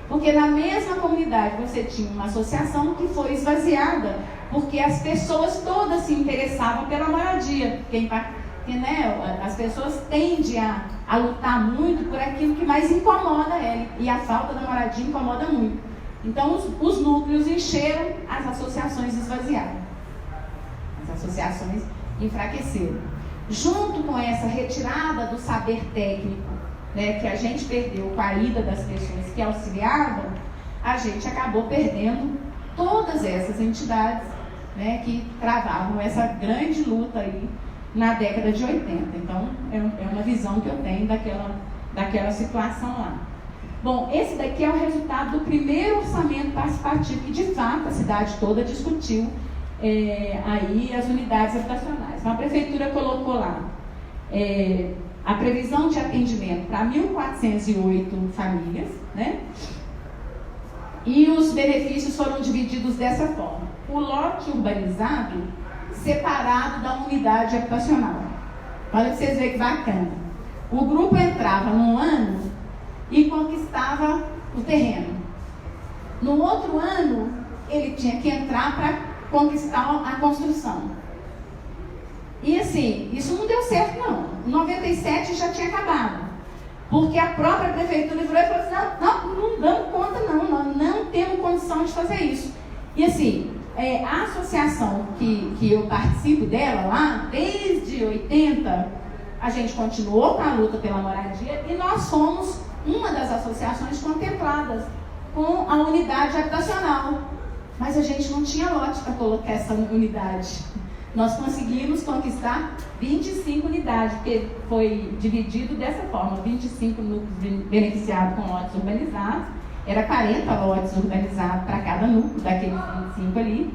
Porque na mesma comunidade você tinha uma associação que foi esvaziada, porque as pessoas todas se interessavam pela moradia. Porque, né, as pessoas tendem a lutar muito por aquilo que mais incomoda ela, e a falta da moradia incomoda muito. Então os núcleos encheram, as associações esvaziaram. As associações enfraqueceram. Junto com essa retirada do saber técnico, né, que a gente perdeu com a ida das pessoas que auxiliavam, a gente acabou perdendo todas essas entidades, né, que travavam essa grande luta aí na década de 80. Então, é uma visão que eu tenho daquela situação lá. Bom, esse daqui é o resultado do primeiro orçamento participativo, que de fato a cidade toda discutiu aí as unidades habitacionais. Então, a prefeitura colocou lá a previsão de atendimento para 1.408 famílias, né? E os benefícios foram divididos dessa forma: o lote urbanizado separado da unidade habitacional. Olha para vocês verem que bacana. O grupo entrava num ano e conquistava o terreno. No outro ano, ele tinha que entrar para conquistar a construção. E assim, isso não deu certo não. Em 97 já tinha acabado. Porque a própria prefeitura virou e falou assim, não damos conta não, nós não temos condição de fazer isso. E assim, a associação que eu participo dela lá, desde 80, a gente continuou com a luta pela moradia e nós fomos uma das associações contempladas com a unidade habitacional. Mas a gente não tinha lote para colocar essa unidade. Nós conseguimos conquistar 25 unidades, porque foi dividido dessa forma: 25 núcleos beneficiados com lotes urbanizados, era 40 lotes urbanizados para cada núcleo, daqueles 25 ali,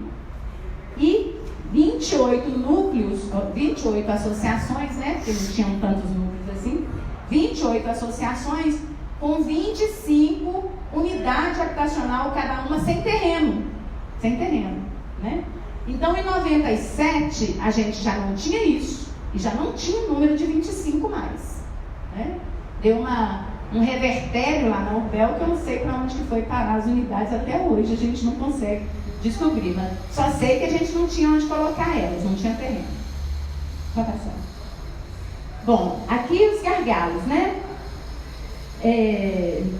e 28 núcleos, 28 associações, né, porque não tinham tantos núcleos assim, 28 associações com 25 unidades habitacional, cada uma sem terreno, né? Então, em 97, a gente já não tinha isso, e já não tinha o número de 25 mais, né? Deu um revertério lá na UBEL, que eu não sei para onde que foi parar as unidades até hoje, a gente não consegue descobrir, mas só sei que a gente não tinha onde colocar elas, não tinha terreno. Pode passar. Bom, aqui os gargalos, né?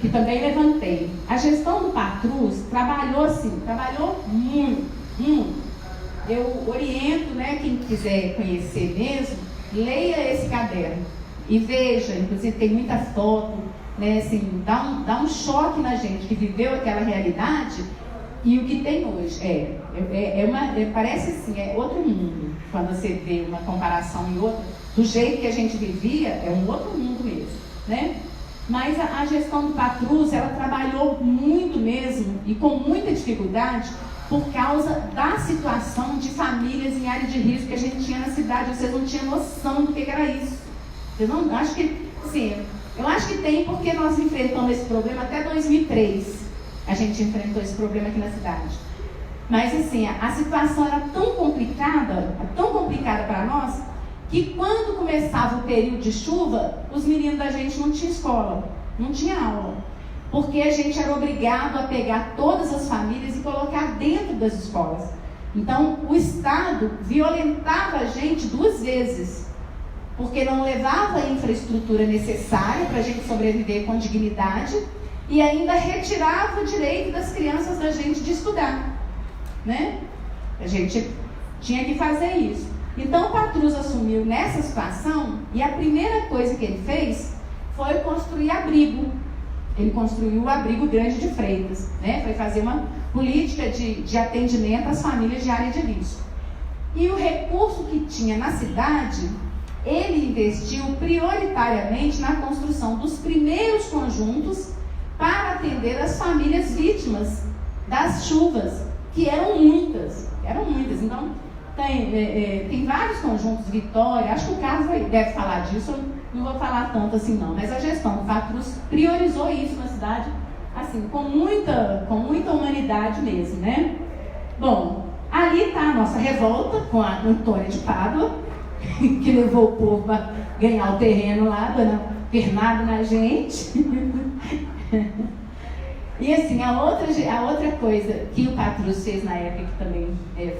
Que também levantei. A gestão do Patrus trabalhou muito. Eu oriento, né, quem quiser conhecer mesmo, leia esse caderno e veja, inclusive tem muita foto, né, assim, dá um choque na gente que viveu aquela realidade e o que tem hoje. Parece assim, é outro mundo. Quando você vê uma comparação em outra, do jeito que a gente vivia, é um outro mundo mesmo, né? Mas a gestão do Patrus, ela trabalhou muito mesmo e com muita dificuldade por causa da situação de famílias em área de risco que a gente tinha na cidade. Vocês não tinham noção do que era isso. Eu acho que tem, porque nós enfrentamos esse problema até 2003. A gente enfrentou esse problema aqui na cidade. Mas assim, a situação era tão complicada para nós, que quando começava o período de chuva, os meninos da gente não tinham escola, não tinha aula. Porque a gente era obrigado a pegar todas as famílias e colocar dentro das escolas. Então, o Estado violentava a gente 2 vezes, porque não levava a infraestrutura necessária para a gente sobreviver com dignidade e ainda retirava o direito das crianças da gente de estudar, né? A gente tinha que fazer isso. Então o Patrus assumiu nessa situação e a primeira coisa que ele fez foi construir abrigo. Ele construiu o abrigo Grande de Freitas, né? Foi fazer uma política de atendimento às famílias de área de risco. E o recurso que tinha na cidade, ele investiu prioritariamente na construção dos primeiros conjuntos para atender as famílias vítimas das chuvas, que eram muitas. Então, tem vários conjuntos, Vitória, acho que o Carlos deve falar disso, eu não vou falar tanto assim não, mas a gestão do Patrus priorizou isso na cidade, assim, com muita humanidade mesmo, né? Bom, ali está a nossa revolta com a Antônia de Pádua, que levou o povo a ganhar o terreno lá, dona Bernardo na gente. E assim, a outra coisa que o Patrus fez na época, que também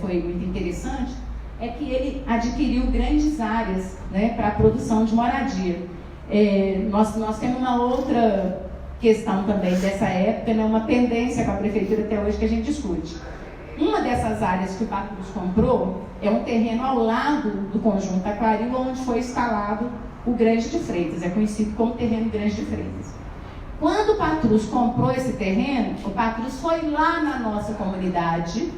foi muito interessante, é que ele adquiriu grandes áreas, né, para a produção de moradia. Nós temos uma outra questão também dessa época, né, uma pendência com a prefeitura até hoje que a gente discute. Uma dessas áreas que o Patrus comprou é um terreno ao lado do conjunto Taquaril, onde foi instalado o Grande de Freitas, é conhecido como terreno Grande de Freitas. Quando o Patrus comprou esse terreno, o Patrus foi lá na nossa comunidade,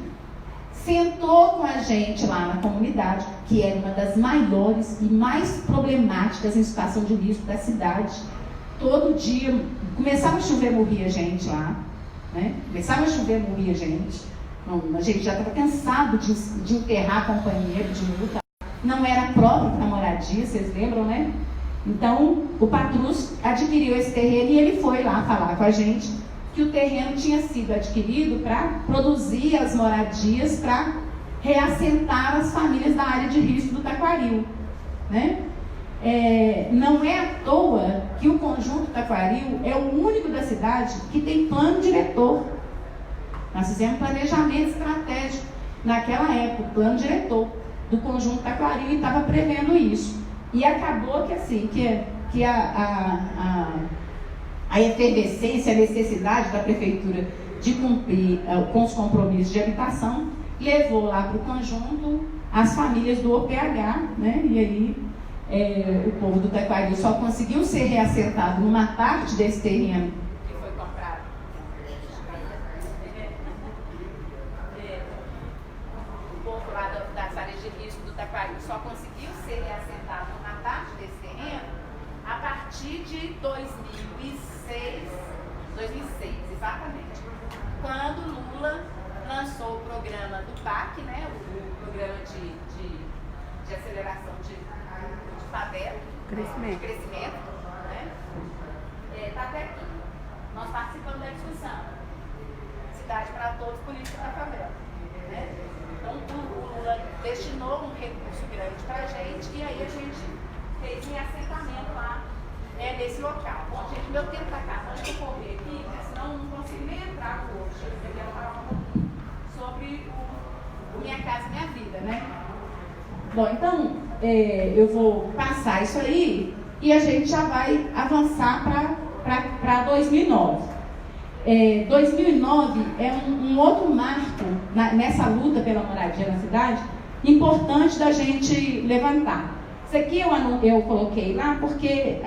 sentou com a gente lá na comunidade, que era uma das maiores e mais problemáticas em situação de risco da cidade. Todo dia, começava a chover, morria gente lá, né? Começava a chover, morria gente. A gente já estava cansado de enterrar companheiro, de luta. Não era próprio para moradia, vocês lembram, né? Então, o Patrus adquiriu esse terreno e ele foi lá falar com a gente que o terreno tinha sido adquirido para produzir as moradias, para reassentar as famílias da área de risco do Taquaril, né? Não é à toa que o conjunto Taquaril é o único da cidade que tem plano diretor. Nós fizemos planejamento estratégico naquela época, plano diretor do conjunto Taquaril, e estava prevendo isso. E acabou que assim, que a efervescência, a necessidade da prefeitura de cumprir com os compromissos de habitação levou lá para o conjunto as famílias do OPH, né? E aí o povo do Taquaril só conseguiu ser reassentado numa parte desse terreno que foi comprado. O povo lá das áreas de risco do Taquaril só conseguiu ser reassentado numa parte desse terreno a partir de 2006, exatamente, quando Lula lançou o programa do PAC, né, o programa de aceleração de favela, de crescimento, né? Está até aqui. Nós participamos da discussão. Cidade para Todos, política da favela. Né? Então, o Lula destinou um recurso grande para a gente e aí a gente fez um assentamento lá nesse local. Bom, gente, meu tempo está acabando, eu vou correr aqui, né? Senão eu não consigo nem entrar no hoje. Eu quero falar um pouquinho sobre o Minha Casa Minha Vida, né? Bom, então, eu vou passar isso aí e a gente já vai avançar para 2009. 2009 é um outro marco nessa luta pela moradia na cidade, importante da gente levantar. Isso aqui eu coloquei lá porque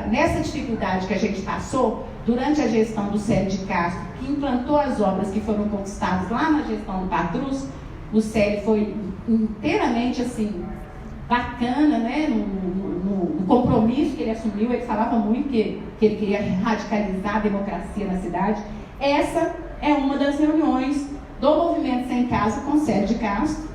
nessa dificuldade que a gente passou durante a gestão do Célio de Castro, que implantou as obras que foram conquistadas lá na gestão do Patrus, o Célio foi inteiramente assim, bacana, né, no compromisso que ele assumiu. Ele falava muito que ele queria radicalizar a democracia na cidade. Essa é uma das reuniões do Movimento Sem Casa com Célio de Castro,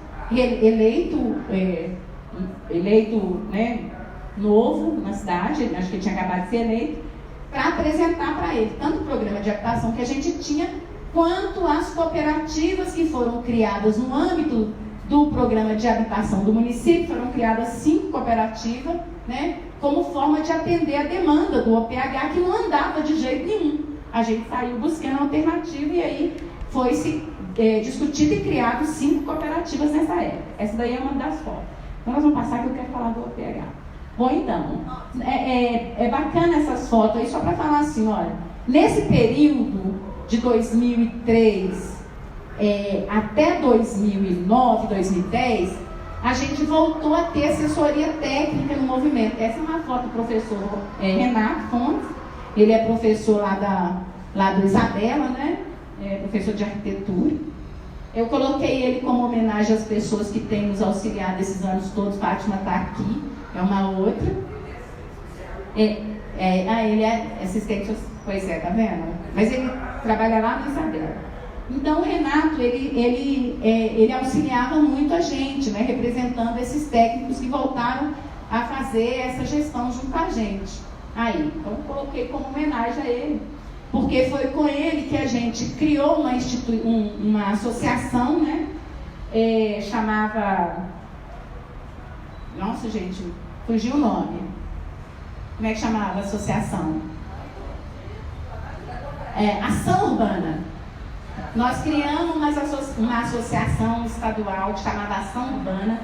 eleito né, novo na cidade, acho que ele tinha acabado de ser eleito, para apresentar para ele tanto o programa de habitação que a gente tinha, quanto as cooperativas que foram criadas no âmbito do programa de habitação do município. Foram criadas 5 cooperativas, né, como forma de atender a demanda do OPH, que não andava de jeito nenhum. A gente saiu buscando alternativa e aí foi-se discutido e criado 5 cooperativas nessa época. Essa daí é uma das fotos. Então nós vamos passar que eu quero falar do OPH. Bom, então, é bacana essas fotos aí, só para falar assim, olha, nesse período de 2003 até 2009, 2010, a gente voltou a ter assessoria técnica no movimento. Essa é uma foto do professor Renato Fontes, ele é professor lá do Isabela, né? Professor de arquitetura. Eu coloquei ele como homenagem às pessoas que têm nos auxiliado esses anos todos. Fátima está aqui, é uma outra. Ele é assistente, pois é, tá vendo? Mas ele trabalha lá no Isabela. Então o Renato, ele auxiliava muito a gente, né, representando esses técnicos que voltaram a fazer essa gestão junto com a gente. Então eu coloquei como homenagem a ele, porque foi com ele que a gente criou uma associação, né, chamava... Nossa, gente, fugiu o nome. Como é que chamava a associação? Ação Urbana. Nós criamos uma associação estadual chamada Ação Urbana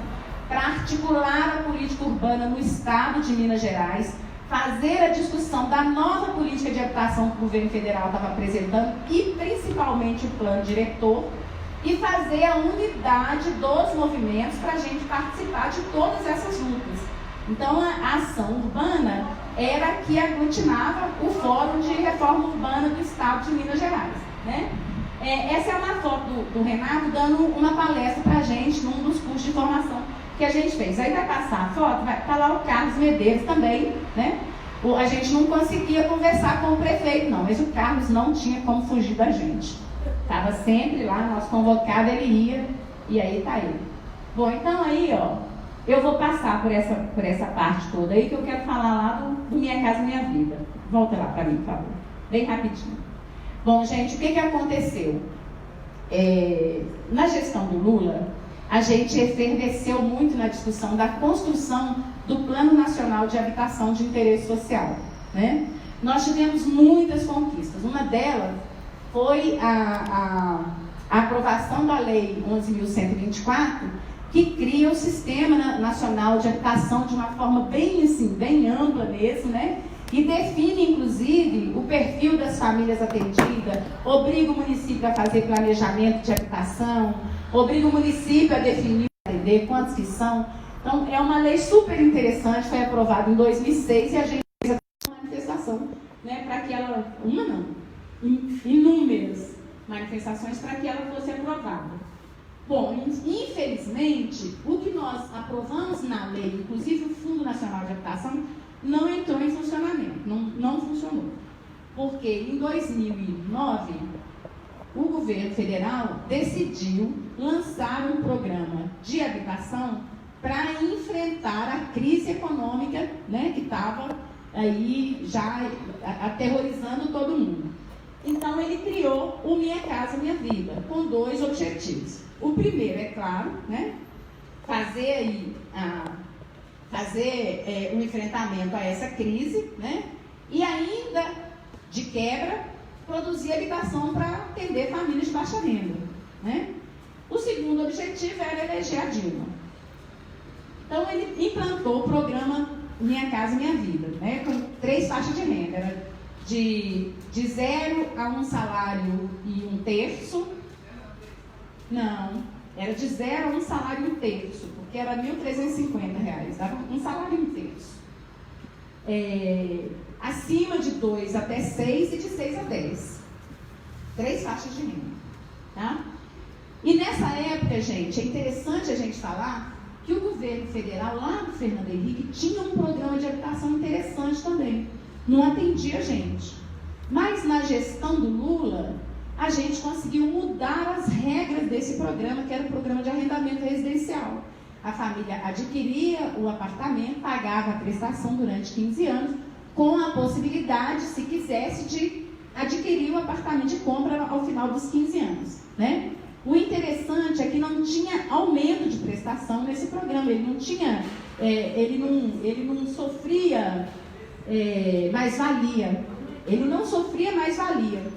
para articular a política urbana no estado de Minas Gerais, fazer a discussão da nova política de habitação que o governo federal estava apresentando e principalmente o plano diretor, e fazer a unidade dos movimentos para a gente participar de todas essas lutas. Então a Ação Urbana era que aglutinava o Fórum de Reforma Urbana do estado de Minas Gerais, né? Essa é uma foto do Renato dando uma palestra para a gente num dos cursos de formação que a gente fez. Aí vai passar a foto, vai estar lá o Carlos Medeiros também, né? A gente não conseguia conversar com o prefeito, não, mas o Carlos não tinha como fugir da gente. Estava sempre lá, nós convocados, ele ia, e aí está ele. Bom, então aí, eu vou passar por essa parte toda aí que eu quero falar lá do Minha Casa Minha Vida. Volta lá para mim, por favor. Bem rapidinho. Bom, gente, o que aconteceu? Na gestão do Lula, a gente efervesceu muito na discussão da construção do Plano Nacional de Habitação de Interesse Social, né? Nós tivemos muitas conquistas. Uma delas foi a aprovação da Lei 11.124, que cria o Sistema Nacional de Habitação de uma forma bem ampla mesmo, né? E define, inclusive, o perfil das famílias atendidas, obriga o município a fazer planejamento de habitação, obriga o município a definir quantos que são. Então, é uma lei super interessante, foi aprovada em 2006 e a gente fez uma manifestação, né, para que ela... inúmeras manifestações para que ela fosse aprovada. Bom, infelizmente, o que nós aprovamos na lei, inclusive o Fundo Nacional de Habitação, não entrou em funcionamento, não funcionou. Porque em 2009, o governo federal decidiu lançar um programa de habitação para enfrentar a crise econômica, né, que estava aí já aterrorizando todo mundo. Então ele criou o Minha Casa Minha Vida, com 2 objetivos. O primeiro, é claro, né, fazer um enfrentamento a essa crise, né? E ainda, de quebra, produzir habitação para atender famílias de baixa renda, né? O segundo objetivo era eleger a Dilma. Então, ele implantou o programa Minha Casa Minha Vida, né? Com 3 faixas de renda. Era de 0 a 1 salário e 1/3. Não, era de 0 a 1 salário e 1/3. Que era R$ 1.350, dava 1 salário e 1/3. Acima de 2 até 6 e de 6 a 10. 3 faixas de renda. Tá? E nessa época, gente, é interessante a gente falar que o governo federal, lá do Fernando Henrique, tinha um programa de habitação interessante também. Não atendia a gente. Mas na gestão do Lula, a gente conseguiu mudar as regras desse programa, que era o programa de arrendamento residencial. A família adquiria o apartamento, pagava a prestação durante 15 anos, com a possibilidade, se quisesse, de adquirir o apartamento de compra ao final dos 15 anos, né? O interessante é que não tinha aumento de prestação nesse programa, ele não tinha, ele não sofria mais-valia,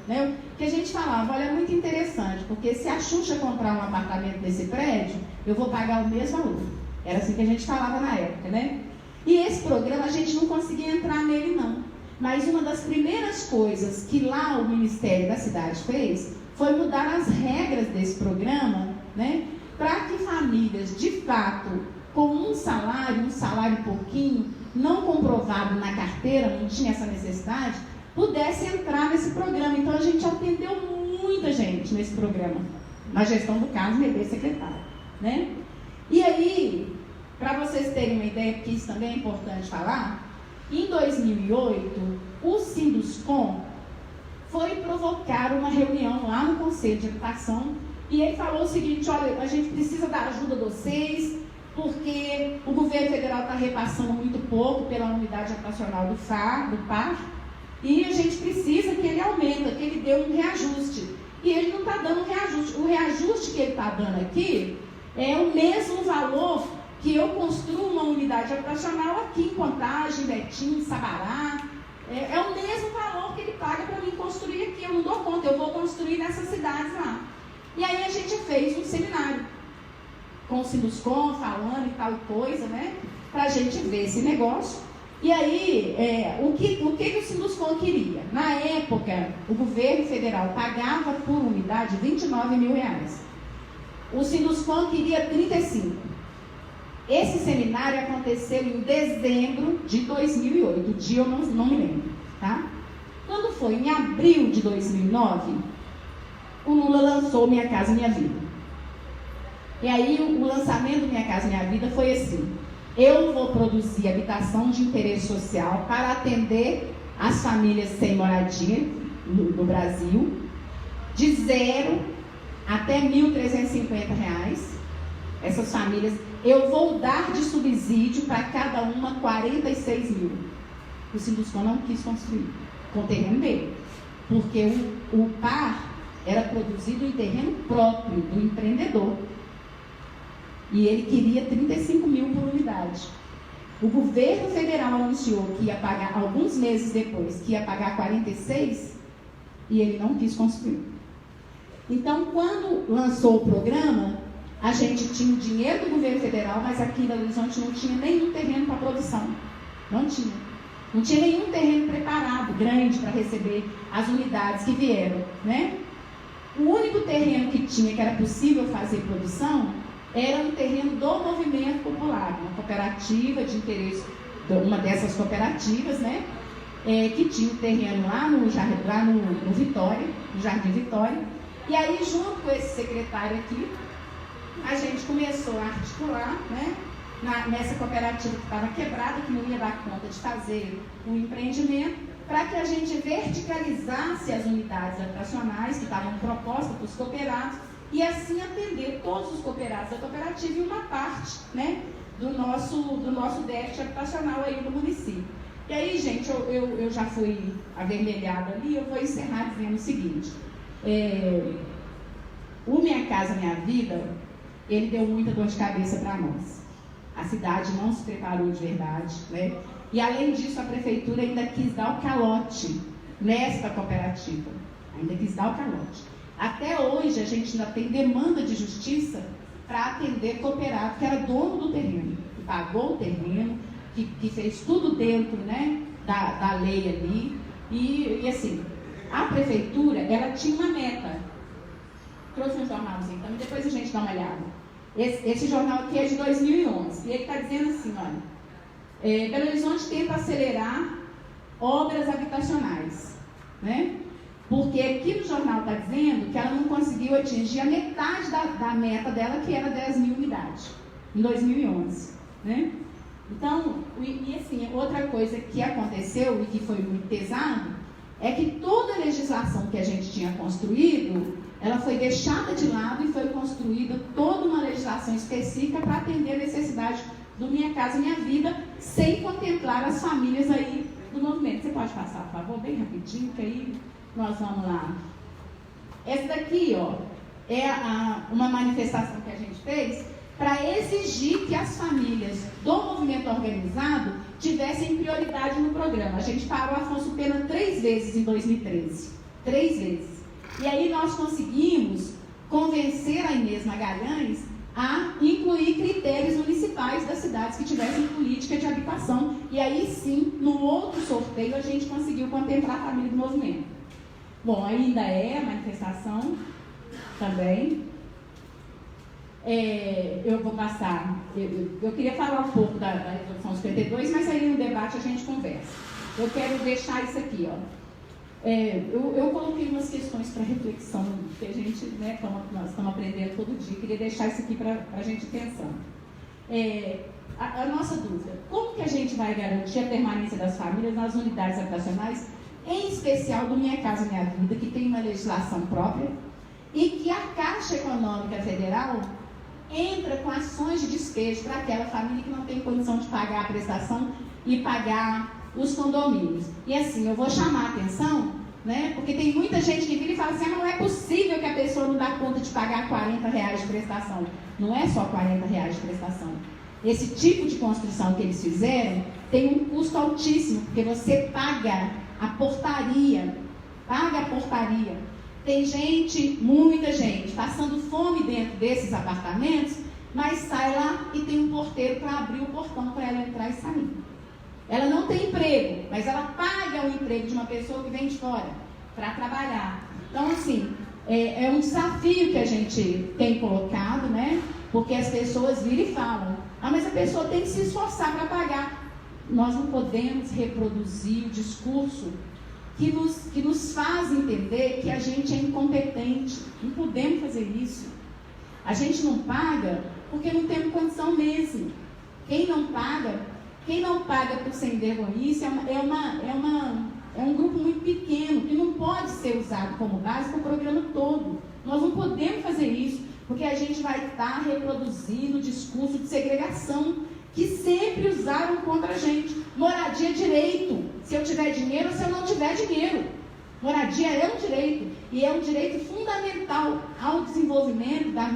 né? O que a gente falava, olha, é muito interessante, porque se a Xuxa comprar um apartamento nesse prédio, eu vou pagar o mesmo valor. Era assim que a gente falava na época, né? E esse programa a gente não conseguia entrar nele, não. Mas uma das primeiras coisas que lá o Ministério da Cidade fez foi mudar as regras desse programa, né? para que famílias, de fato, com um salário pouquinho, não comprovado na carteira, não tinha essa necessidade, pudesse entrar nesse programa. Então, a gente atendeu muita gente nesse programa, na gestão do Carlos Medeiros, secretário, né? E aí, para vocês terem uma ideia, porque isso também é importante falar, em 2008, o Sinduscom foi provocar uma reunião lá no Conselho de Habitação e ele falou o seguinte: olha, a gente precisa da ajuda de vocês, porque o governo federal está repassando muito pouco pela unidade habitacional do PAR, e a gente precisa que ele aumente, que ele dê um reajuste. E ele não está dando reajuste. O reajuste que ele está dando aqui é o mesmo valor que eu construo uma unidade habitacional aqui em Contagem, Betim, Sabará. É o mesmo valor que ele paga para mim construir aqui. Eu não dou conta, eu vou construir nessas cidades lá. E aí a gente fez um seminário com o Sinduscom, falando e tal coisa, né? Para a gente ver esse negócio. E aí, o que o Sinduscom queria? Na época, o governo federal pagava por unidade R$29 mil. O Sinduscom queria 35. Esse seminário aconteceu em dezembro de 2008. O dia eu não me lembro, tá? Quando foi em abril de 2009, o Lula lançou Minha Casa Minha Vida. E aí, o lançamento do Minha Casa Minha Vida foi assim: eu vou produzir habitação de interesse social para atender as famílias sem moradia no Brasil, de 0 até R$1.350. Essas famílias, eu vou dar de subsídio para cada uma 46 mil. O Sinduscom não quis construir com o terreno dele, porque o PAR era produzido em terreno próprio do empreendedor. E ele queria 35 mil por unidade. O governo federal anunciou que ia pagar, alguns meses depois, que ia pagar 46, e ele não quis construir. Então, quando lançou o programa, a gente tinha o dinheiro do governo federal, mas aqui em Belo Horizonte não tinha nenhum terreno para produção. Não tinha. Não tinha nenhum terreno preparado, grande, para receber as unidades que vieram, né? O único terreno que tinha, que era possível fazer produção, era um terreno do movimento popular, uma cooperativa de interesse, uma dessas cooperativas, né? Que tinha um terreno lá no Vitória, no Jardim Vitória. E aí, junto com esse secretário aqui, a gente começou a articular, né? Nessa cooperativa que estava quebrada, que não ia dar conta de fazer o empreendimento, para que a gente verticalizasse as unidades habitacionais que estavam propostas para os cooperados, e assim atender todos os cooperados da cooperativa e uma parte, né, do nosso déficit habitacional aí no município. E aí, gente, eu já fui avermelhada ali, eu vou encerrar dizendo o seguinte: o Minha Casa Minha Vida, ele deu muita dor de cabeça para nós. A cidade não se preparou de verdade, né? E além disso, a prefeitura ainda quis dar o calote nesta cooperativa, ainda quis dar o calote. Até hoje, a gente ainda tem demanda de justiça para atender cooperado que era dono do terreno, que pagou o terreno, que fez tudo dentro, né, da lei ali. E assim, a prefeitura, ela tinha uma meta. Trouxe um jornalzinho também, depois a gente dá uma olhada. Esse jornal aqui é de 2011, e ele está dizendo assim, olha, Belo Horizonte tenta acelerar obras habitacionais, né? Porque aqui no jornal está dizendo que ela não conseguiu atingir a metade da meta dela, que era 10 mil unidades, em 2011, né? Então, e assim, outra coisa que aconteceu e que foi muito pesado, é que toda a legislação que a gente tinha construído, ela foi deixada de lado e foi construída toda uma legislação específica para atender a necessidade do Minha Casa Minha Vida, sem contemplar as famílias aí do movimento. Você pode passar, por favor, bem rapidinho, que aí nós vamos lá. Essa daqui, ó, é uma manifestação que a gente fez para exigir que as famílias do movimento organizado tivessem prioridade no programa. A gente parou Afonso Pena 3 vezes em 2013. 3 vezes. E aí nós conseguimos convencer a Inês Magalhães a incluir critérios municipais das cidades que tivessem política de habitação. E aí sim, no outro sorteio, a gente conseguiu contemplar a família do movimento. Bom, ainda é a manifestação também. Deixa eu ver se eu eu vou passar, eu queria falar um pouco da resolução 52, mas aí no debate a gente conversa. Eu quero deixar isso aqui, ó. Eu coloquei umas questões para reflexão, que a gente, né, nós estamos aprendendo todo dia, queria deixar isso aqui para a gente pensar. A nossa dúvida, como que a gente vai garantir a permanência das famílias nas unidades habitacionais, em especial do Minha Casa Minha Vida, que tem uma legislação própria, e que a Caixa Econômica Federal entra com ações de despejo para aquela família que não tem condição de pagar a prestação e pagar os condomínios. E assim, eu vou chamar a atenção, né, porque tem muita gente que vira e fala assim, não é possível que a pessoa não dá conta de pagar R$40 de prestação. Não é só R$40 de prestação. Esse tipo de construção que eles fizeram tem um custo altíssimo, porque você paga a portaria. Tem gente, muita gente, passando fome dentro desses apartamentos, mas sai lá e tem um porteiro para abrir o portão para ela entrar e sair. Ela não tem emprego, mas ela paga o emprego de uma pessoa que vem de fora para trabalhar. Então, assim, é um desafio que a gente tem colocado, né? Porque as pessoas viram e falam, mas a pessoa tem que se esforçar para pagar. Nós não podemos reproduzir o discurso que nos faz entender que a gente é incompetente. Não podemos fazer isso. A gente não paga porque não temos condição mesmo. Quem não paga por sem vergonhice é um grupo muito pequeno, que não pode ser usado como base para o programa todo. Nós não podemos fazer isso, porque a gente vai estar reproduzindo o discurso de segregação que sempre usaram contra a gente. Moradia é direito, se eu tiver dinheiro ou se eu não tiver dinheiro. Moradia é um direito, e é um direito fundamental ao desenvolvimento da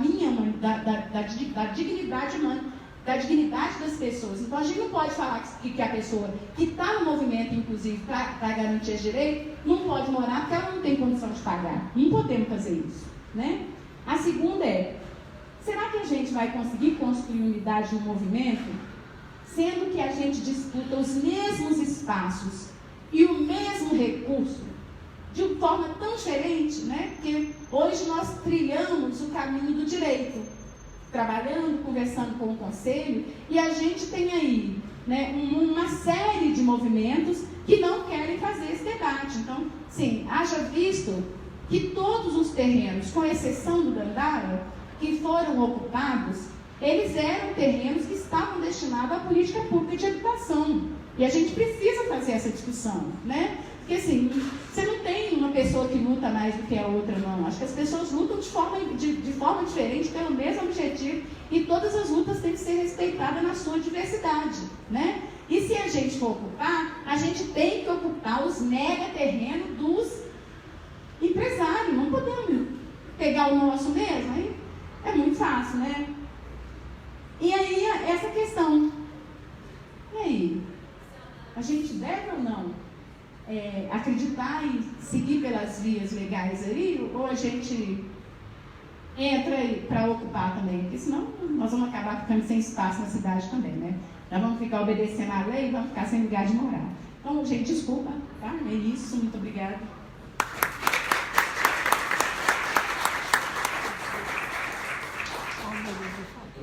dignidade humana, da dignidade das pessoas. Então a gente não pode falar que a pessoa que está no movimento, inclusive, para garantir esse direito, não pode morar porque ela não tem condição de pagar. Não podemos fazer isso, né? A segunda será que a gente vai conseguir construir unidade no movimento, sendo que a gente disputa os mesmos espaços e o mesmo recurso de uma forma tão diferente, né? Porque hoje nós trilhamos o caminho do direito, trabalhando, conversando com o conselho, e a gente tem aí, né, uma série de movimentos que não querem fazer esse debate. Então, sim, haja visto que todos os terrenos, com exceção do Dandara, que foram ocupados, eles eram terrenos que estavam destinados à política pública de habitação. E a gente precisa fazer essa discussão, né? Porque assim, você não tem uma pessoa que luta mais do que a outra, não. Acho que as pessoas lutam de forma diferente pelo mesmo objetivo, e todas as lutas têm que ser respeitadas na sua diversidade, né? E se a gente for ocupar, a gente tem que ocupar os mega terrenos dos empresários. Não podemos pegar o nosso mesmo, aí é muito fácil, né? E aí, essa questão. E aí? A gente deve ou não acreditar e seguir pelas vias legais aí? Ou a gente entra para ocupar também? Porque senão nós vamos acabar ficando sem espaço na cidade também, né? Nós vamos ficar obedecendo à lei e vamos ficar sem lugar de morar. Então, gente, desculpa, tá? É isso, muito obrigada.